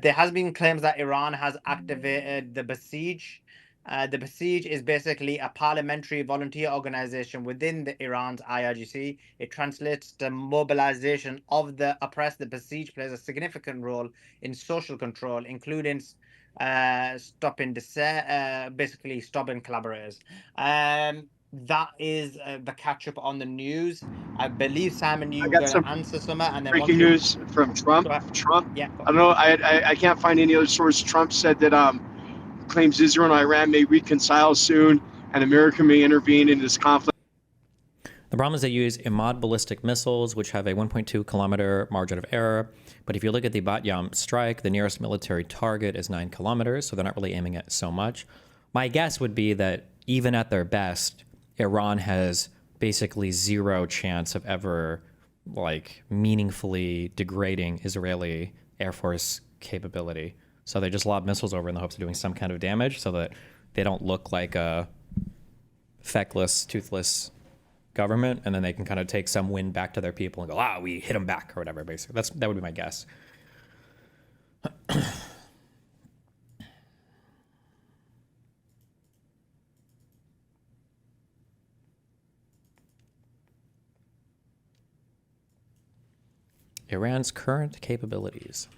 There has been claims that Iran has activated the Besiege. The Besiege is basically a parliamentary volunteer organization within the Iran's IRGC. It translates the mobilization of the oppressed. The Besiege plays a significant role in social control, including stopping basically stopping collaborators. That is the catch up on the news. I believe Simon, you got to answer some, and then breaking news from Trump. Yeah. I don't know. I can't find any other source. Trump said that claims Israel and Iran may reconcile soon, and America may intervene in this conflict. The problem is they use Imad ballistic missiles, which have a 1.2 kilometer margin of error. But if you look at the Bat Yam strike, the nearest military target is 9 kilometers, so they're not really aiming at so much. My guess would be that even at their best, Iran has basically zero chance of ever like meaningfully degrading Israeli Air Force capability. So they just lob missiles over in the hopes of doing some kind of damage so that they don't look like a feckless, toothless government, and then they can kind of take some win back to their people and go, we hit them back or whatever, basically. That would be my guess. Iran's current capabilities.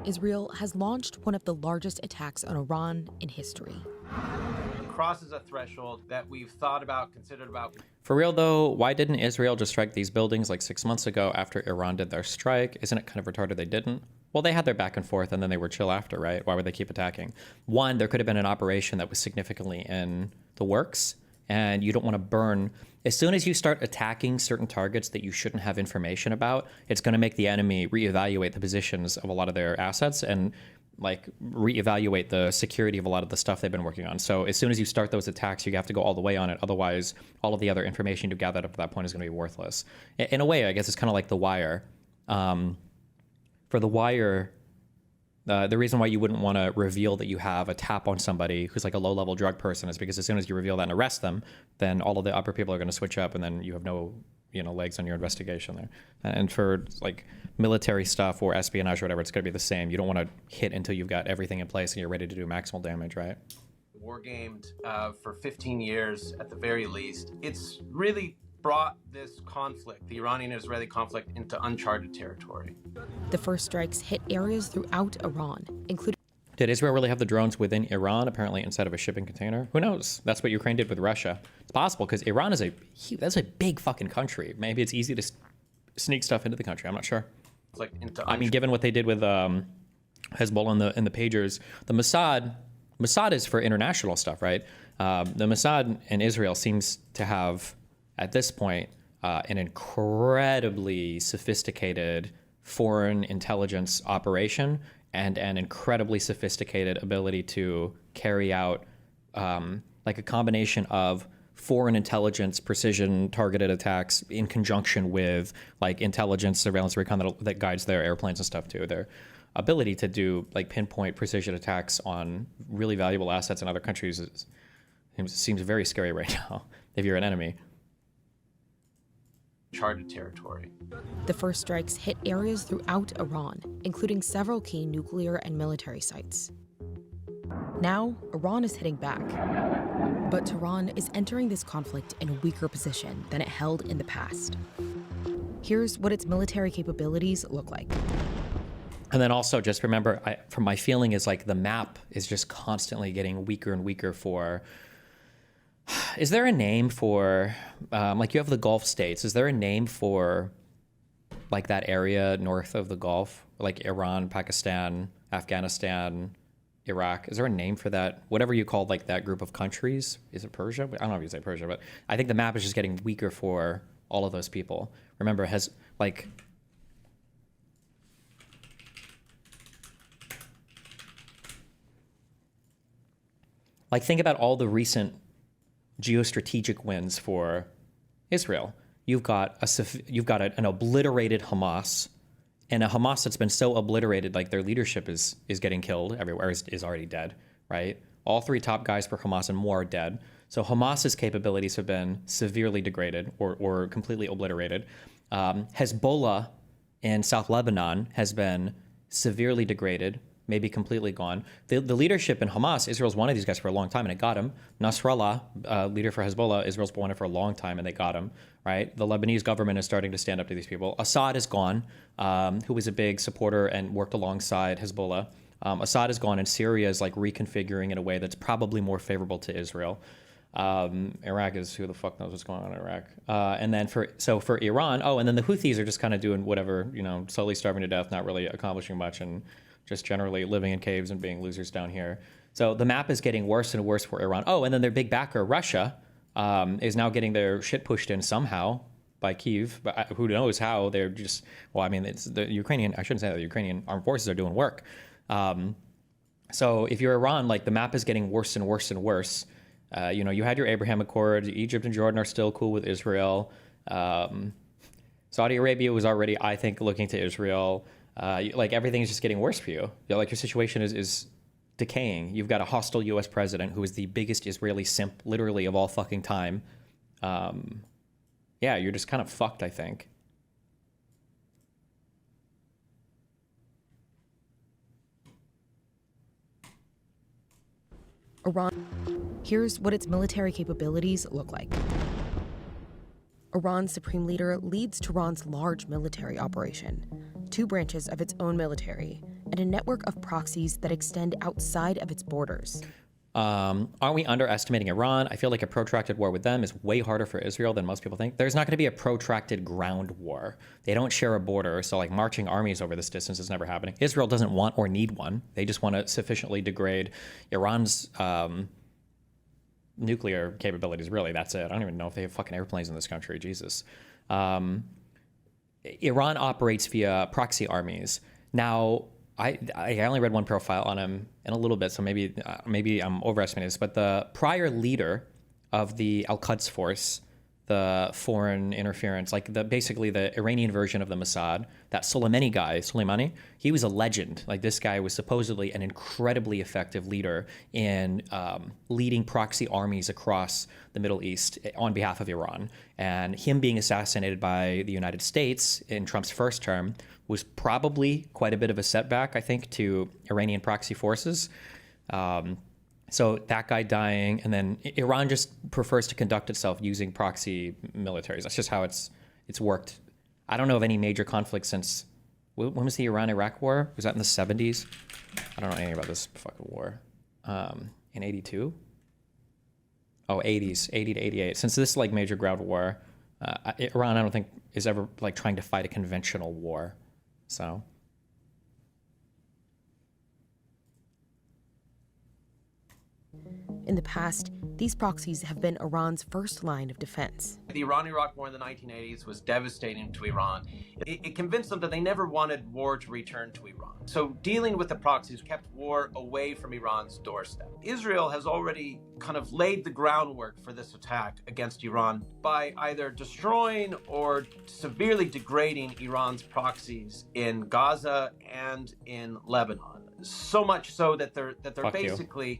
Israel has launched one of the largest attacks on Iran in history. Crosses a threshold that we've thought about, considered about. For real though, why didn't Israel just strike these buildings like 6 months ago after Iran did their strike? Isn't it kind of retarded they didn't? Well, they had their back and forth and then they were chill after, right? Why would they keep attacking? One, there could have been an operation that was significantly in the works, and you don't want to burn. As soon as you start attacking certain targets that you shouldn't have information about, it's going to make the enemy reevaluate the positions of a lot of their assets and like reevaluate the security of a lot of the stuff they've been working on. So as soon as you start those attacks, you have to go all the way on it. Otherwise, all of the other information you've gathered up to that point is going to be worthless. In a way, I guess it's kind of like The Wire. For The Wire, the reason why you wouldn't want to reveal that you have a tap on somebody who's like a low-level drug person is because as soon as you reveal that and arrest them, then all of the upper people are going to switch up, and then you have no, legs on your investigation there. And for like military stuff or espionage or whatever, it's going to be the same. You don't want to hit until you've got everything in place and you're ready to do maximal damage, right? War gamed for 15 years at the very least. It's really brought this conflict, the Iranian-Israeli conflict, into uncharted territory. The first strikes hit areas throughout Iran, including... Did Israel really have the drones within Iran, apparently inside of a shipping container? Who knows? That's what Ukraine did with Russia. It's possible, because Iran is that's a big fucking country. Maybe it's easy to sneak stuff into the country. I'm not sure. Like I mean, given what they did with Hezbollah and the pagers, the Mossad is for international stuff, right? The Mossad in Israel seems to have, at this point, an incredibly sophisticated foreign intelligence operation and an incredibly sophisticated ability to carry out like a combination of foreign intelligence, precision, targeted attacks in conjunction with like intelligence, surveillance, recon that guides their airplanes and stuff too. Their ability to do like pinpoint precision attacks on really valuable assets in other countries seems very scary right now if you're an enemy. Uncharted territory. The first strikes hit areas throughout Iran, including several key nuclear and military sites. Now, Iran is hitting back. But Tehran is entering this conflict in a weaker position than it held in the past. Here's what its military capabilities look like. And then also just remember, from my feeling is like the map is just constantly getting weaker and weaker for, is there a name for, like you have the Gulf states, is there a name for like that area north of the Gulf, like Iran, Pakistan, Afghanistan, Iraq? Is there a name for that? Whatever you call like that group of countries. Is it Persia? I don't know if you say Persia, but I think the map is just getting weaker for all of those people. Remember, it has like, think about all the recent geostrategic wins for Israel. You've got an obliterated Hamas, and a Hamas that's been so obliterated, like their leadership is getting killed everywhere, is already dead, right? All three top guys for Hamas and more are dead. So Hamas's capabilities have been severely degraded or completely obliterated. Hezbollah in South Lebanon has been severely degraded, maybe completely gone. The leadership in Hamas, Israel's wanted these guys for a long time, and it got him. Nasrallah, leader for Hezbollah, Israel's wanted for a long time, and they got him, right? The Lebanese government is starting to stand up to these people. Assad is gone, who was a big supporter and worked alongside Hezbollah. Assad is gone, and Syria is like reconfiguring in a way that's probably more favorable to Israel. Iraq is, who the fuck knows what's going on in Iraq. And then for Iran, and then the Houthis are just kind of doing whatever, slowly starving to death, not really accomplishing much, and just generally living in caves and being losers down here. So the map is getting worse and worse for Iran. And then their big backer, Russia, is now getting their shit pushed in somehow by Kyiv, but who knows how. They're just, it's the Ukrainian, I shouldn't say that, the Ukrainian armed forces are doing work. So if you're Iran, like the map is getting worse and worse and worse. You had your Abraham Accord. Egypt and Jordan are still cool with Israel. Saudi Arabia was already, I think, looking to Israel. Everything is just getting worse for you. Your situation is decaying. You've got a hostile U.S. president who is the biggest Israeli simp, literally, of all fucking time. You're just kind of fucked, I think. Iran. Here's what its military capabilities look like. Iran's supreme leader leads Tehran's large military operation, 2 branches of its own military, and a network of proxies that extend outside of its borders. Aren't we underestimating Iran? I feel like a protracted war with them is way harder for Israel than most people think. There's not going to be a protracted ground war. They don't share a border, so marching armies over this distance is never happening. Israel doesn't want or need one. They just want to sufficiently degrade Iran's nuclear capabilities, really. That's it. I don't even know if they have fucking airplanes in this country. Jesus. Iran operates via proxy armies. Now, I only read one profile on him in a little bit, so maybe I'm overestimating this, but the prior leader of the Al-Quds force, the foreign interference, basically the Iranian version of the Mossad, that Soleimani, he was a legend. This guy was supposedly an incredibly effective leader in leading proxy armies across the Middle East on behalf of Iran. And him being assassinated by the United States in Trump's first term was probably quite a bit of a setback, I think, to Iranian proxy forces. So that guy dying, and then Iran just prefers to conduct itself using proxy militaries. That's just how it's worked. I don't know of any major conflict since, when was the Iran-Iraq war? Was that in the 70s? I don't know anything about this fucking war. In 82? Oh, 80s, 80 to 88. Since this major ground war, Iran, I don't think, is ever trying to fight a conventional war. So. In the past, these proxies have been Iran's first line of defense. The Iran-Iraq War in the 1980s was devastating to Iran. It convinced them that they never wanted war to return to Iran. So dealing with the proxies kept war away from Iran's doorstep. Israel has already kind of laid the groundwork for this attack against Iran by either destroying or severely degrading Iran's proxies in Gaza and in Lebanon. So much so that they're Fuck basically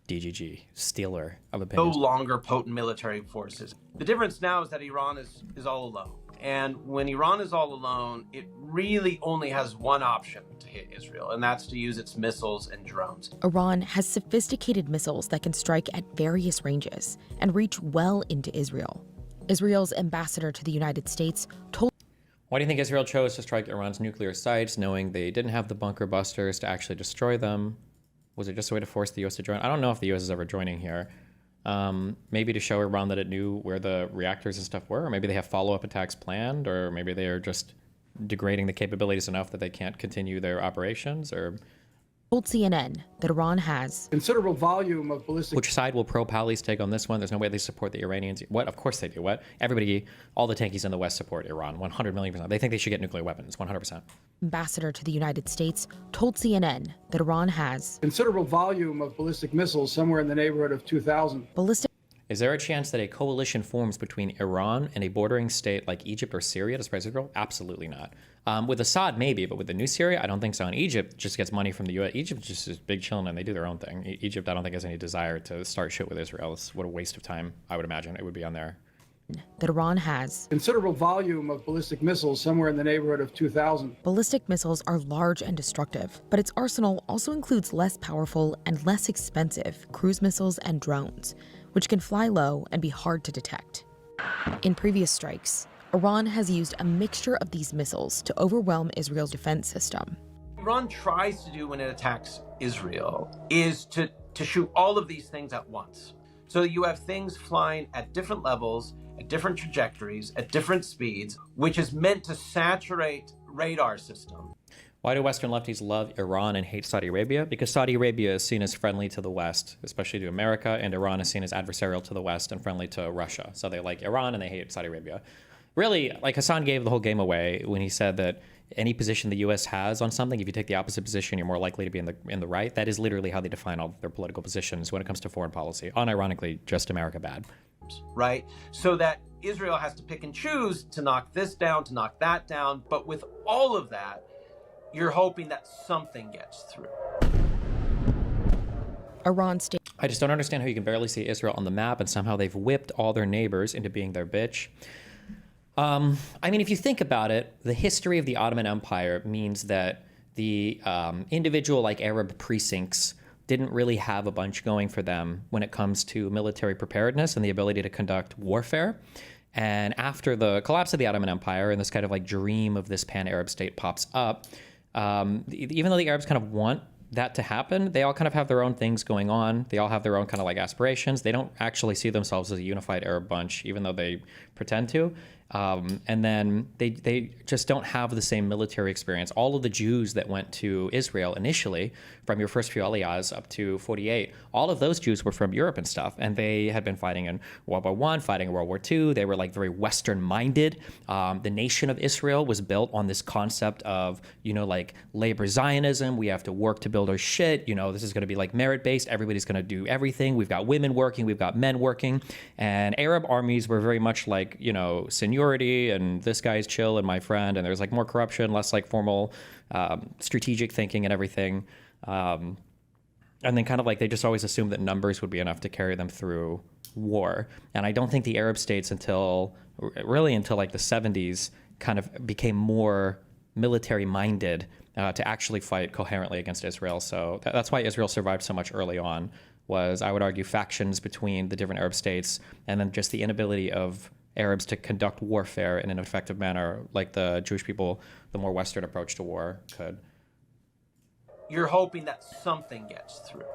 DGG, stealer of no opinions. longer potent military forces. The difference now is that Iran is all alone. And when Iran is all alone, it really only has one option to hit Israel, and that's to use its missiles and drones. Iran has sophisticated missiles that can strike at various ranges and reach well into Israel. Israel's ambassador to the United States told... Why do you think Israel chose to strike Iran's nuclear sites, knowing they didn't have the bunker busters to actually destroy them? Was it just a way to force the U.S. to join? I don't know if the U.S. is ever joining here. Maybe to show Iran that it knew where the reactors and stuff were, or maybe they have follow-up attacks planned, or maybe they are just degrading the capabilities enough that they can't continue their operations, or... told CNN that Iran has considerable volume of ballistic... Which side will pro-Palis take on this one? There's no way they support the Iranians. What? Of course they do. What? Everybody, all the tankies in the West support Iran, 100 million%. They think they should get nuclear weapons, 100%. Ambassador to the United States told CNN that Iran has considerable volume of ballistic missiles, somewhere in the neighborhood of 2,000. Ballistic... Is there a chance that a coalition forms between Iran and a bordering state like Egypt or Syria to suppress Israel? Absolutely not. With Assad, maybe, but with the new Syria, I don't think so. And Egypt just gets money from the U.S. Egypt just is big chilling and they do their own thing. Egypt, I don't think has any desire to start shit with Israel. It's what a waste of time, I would imagine. It would be on there. That Iran has considerable volume of ballistic missiles, somewhere in the neighborhood of 2,000. Ballistic missiles are large and destructive, but its arsenal also includes less powerful and less expensive cruise missiles and drones, which can fly low and be hard to detect. In previous strikes, Iran has used a mixture of these missiles to overwhelm Israel's defense system. Iran tries to do when it attacks Israel is to shoot all of these things at once. So you have things flying at different levels, at different trajectories, at different speeds, which is meant to saturate radar system. Why do Western lefties love Iran and hate Saudi Arabia? Because Saudi Arabia is seen as friendly to the West, especially to America, and Iran is seen as adversarial to the West and friendly to Russia. So they like Iran and they hate Saudi Arabia. Really, like Hassan gave the whole game away when he said that any position the U.S. has on something, if you take the opposite position, you're more likely to be in the right. That is literally how they define all their political positions when it comes to foreign policy. Unironically, just America bad. Right? So that Israel has to pick and choose to knock this down, to knock that down. But with all of that, you're hoping that something gets through. Iran state. I just don't understand how you can barely see Israel on the map and somehow they've whipped all their neighbors into being their bitch. I mean, if you think about it, the history of the Ottoman Empire means that the individual like Arab precincts didn't really have a bunch going for them when it comes to military preparedness and the ability to conduct warfare. And after the collapse of the Ottoman Empire and this kind of like dream of this pan-Arab state pops up, even though the Arabs kind of want that to happen, they all kind of have their own things going on. They all have their own kind of like aspirations. They don't actually see themselves as a unified Arab bunch, even though they pretend to. And then they just don't have the same military experience. All of the Jews that went to Israel initially, from your first few aliyahs up to 48, all of those Jews were from Europe and stuff. And they had been fighting in World War I, fighting in World War II. They were like very Western-minded. The nation of Israel was built on this concept of, like labor Zionism. We have to work to build our shit. This is going to be like merit-based. Everybody's going to do everything. We've got women working. We've got men working. And Arab armies were very much like, seniority, and this guy's chill and my friend, and there's like more corruption, less like formal strategic thinking and everything. And then kind of like they just always assumed that numbers would be enough to carry them through war. And I don't think the Arab states until like the 70s kind of became more military minded to actually fight coherently against Israel. So that's why Israel survived so much early on, was, I would argue, factions between the different Arab states, and then just the inability of Arabs to conduct warfare in an effective manner like the Jewish people, the more Western approach to war, could. You're hoping that something gets through.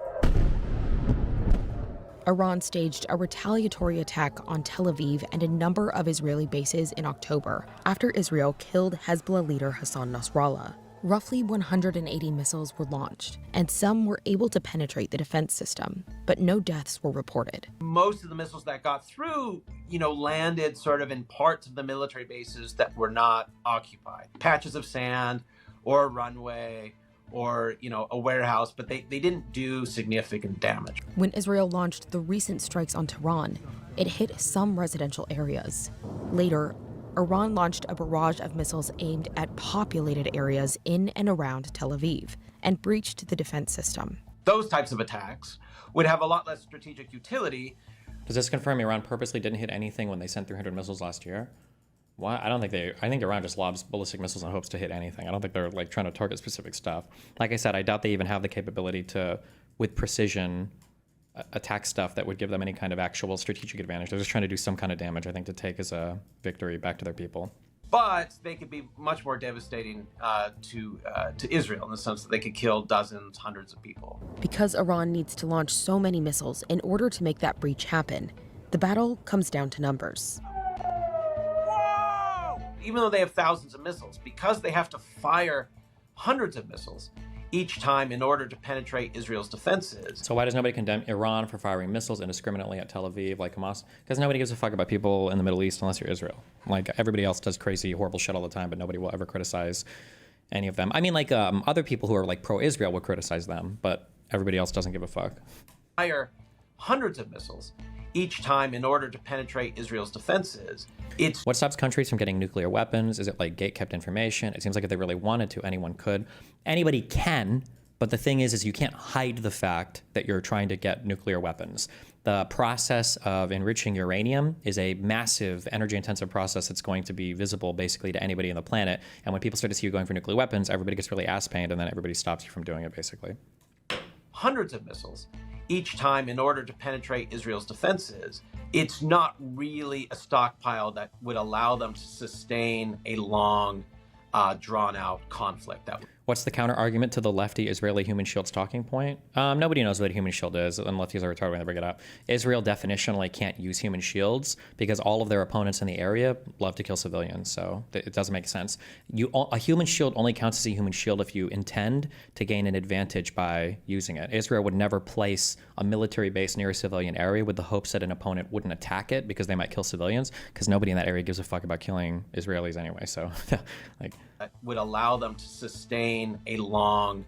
Iran staged a retaliatory attack on Tel Aviv and a number of Israeli bases in October after Israel killed Hezbollah leader Hassan Nasrallah. Roughly 180 missiles were launched, and some were able to penetrate the defense system, but no deaths were reported. Most of the missiles that got through, landed sort of in parts of the military bases that were not occupied. Patches of sand or a runway or, a warehouse, but they didn't do significant damage. When Israel launched the recent strikes on Tehran, it hit some residential areas. Later, Iran launched a barrage of missiles aimed at populated areas in and around Tel Aviv and breached the defense system. Those types of attacks would have a lot less strategic utility. Does this confirm Iran purposely didn't hit anything when they sent 300 missiles last year? Why? I don't think they. I think Iran just lobs ballistic missiles and hopes to hit anything. I don't think they're like trying to target specific stuff. Like I said, I doubt they even have the capability to, with precision, attack stuff that would give them any kind of actual strategic advantage. They're just trying to do some kind of damage, I think, to take as a victory back to their people. But they could be much more devastating to Israel in the sense that they could kill dozens, hundreds of people. Because Iran needs to launch so many missiles in order to make that breach happen, the battle comes down to numbers. Even though they have thousands of missiles, because they have to fire hundreds of missiles each time in order to penetrate Israel's defenses. So why does nobody condemn Iran for firing missiles indiscriminately at Tel Aviv like Hamas? Because nobody gives a fuck about people in the Middle East unless you're Israel. Like everybody else does crazy, horrible shit all the time, but nobody will ever criticize any of them. I mean, like other people who are like pro-Israel will criticize them, but everybody else doesn't give a fuck. Fire hundreds of missiles each time in order to penetrate Israel's defenses. What stops countries from getting nuclear weapons? Is it like gate-kept information? It seems like if they really wanted to, anyone could. Anybody can, but the thing is you can't hide the fact that you're trying to get nuclear weapons. The process of enriching uranium is a massive energy-intensive process that's going to be visible basically to anybody on the planet. And when people start to see you going for nuclear weapons, everybody gets really ass-pained, and then everybody stops you from doing it, basically. Hundreds of missiles each time in order to penetrate Israel's defenses. It's not really a stockpile that would allow them to sustain a long, drawn-out conflict. What's the counter argument to the lefty Israeli human shield's talking point? Nobody knows what a human shield is, and lefties are retarded when they bring it up. Israel definitionally can't use human shields because all of their opponents in the area love to kill civilians, so it doesn't make sense. A human shield only counts as a human shield if you intend to gain an advantage by using it. Israel would never place a military base near a civilian area with the hopes that an opponent wouldn't attack it because they might kill civilians, because nobody in that area gives a fuck about killing Israelis anyway, so like... That would allow them to sustain a long,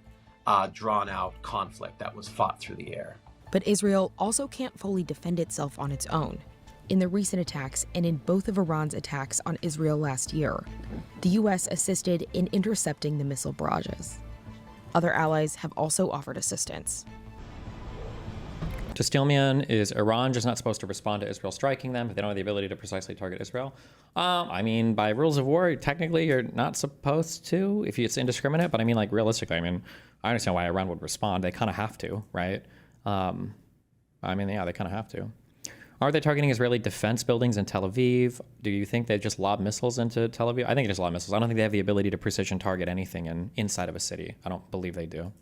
drawn-out conflict that was fought through the air. But Israel also can't fully defend itself on its own. In the recent attacks and in both of Iran's attacks on Israel last year, the U.S. assisted in intercepting the missile barrages. Other allies have also offered assistance. To Steelman, is Iran just not supposed to respond to Israel striking them if they don't have the ability to precisely target Israel? I mean, by rules of war, technically you're not supposed to if it's indiscriminate, but I mean, like, realistically, I mean, I understand why Iran would respond. They kind of have to, right? I mean, yeah, they kind of have to. Are they targeting Israeli defense buildings in Tel Aviv? Do you think they just lob missiles into Tel Aviv? I think they just lob missiles. I don't think they have the ability to precision target anything inside of a city. I don't believe they do.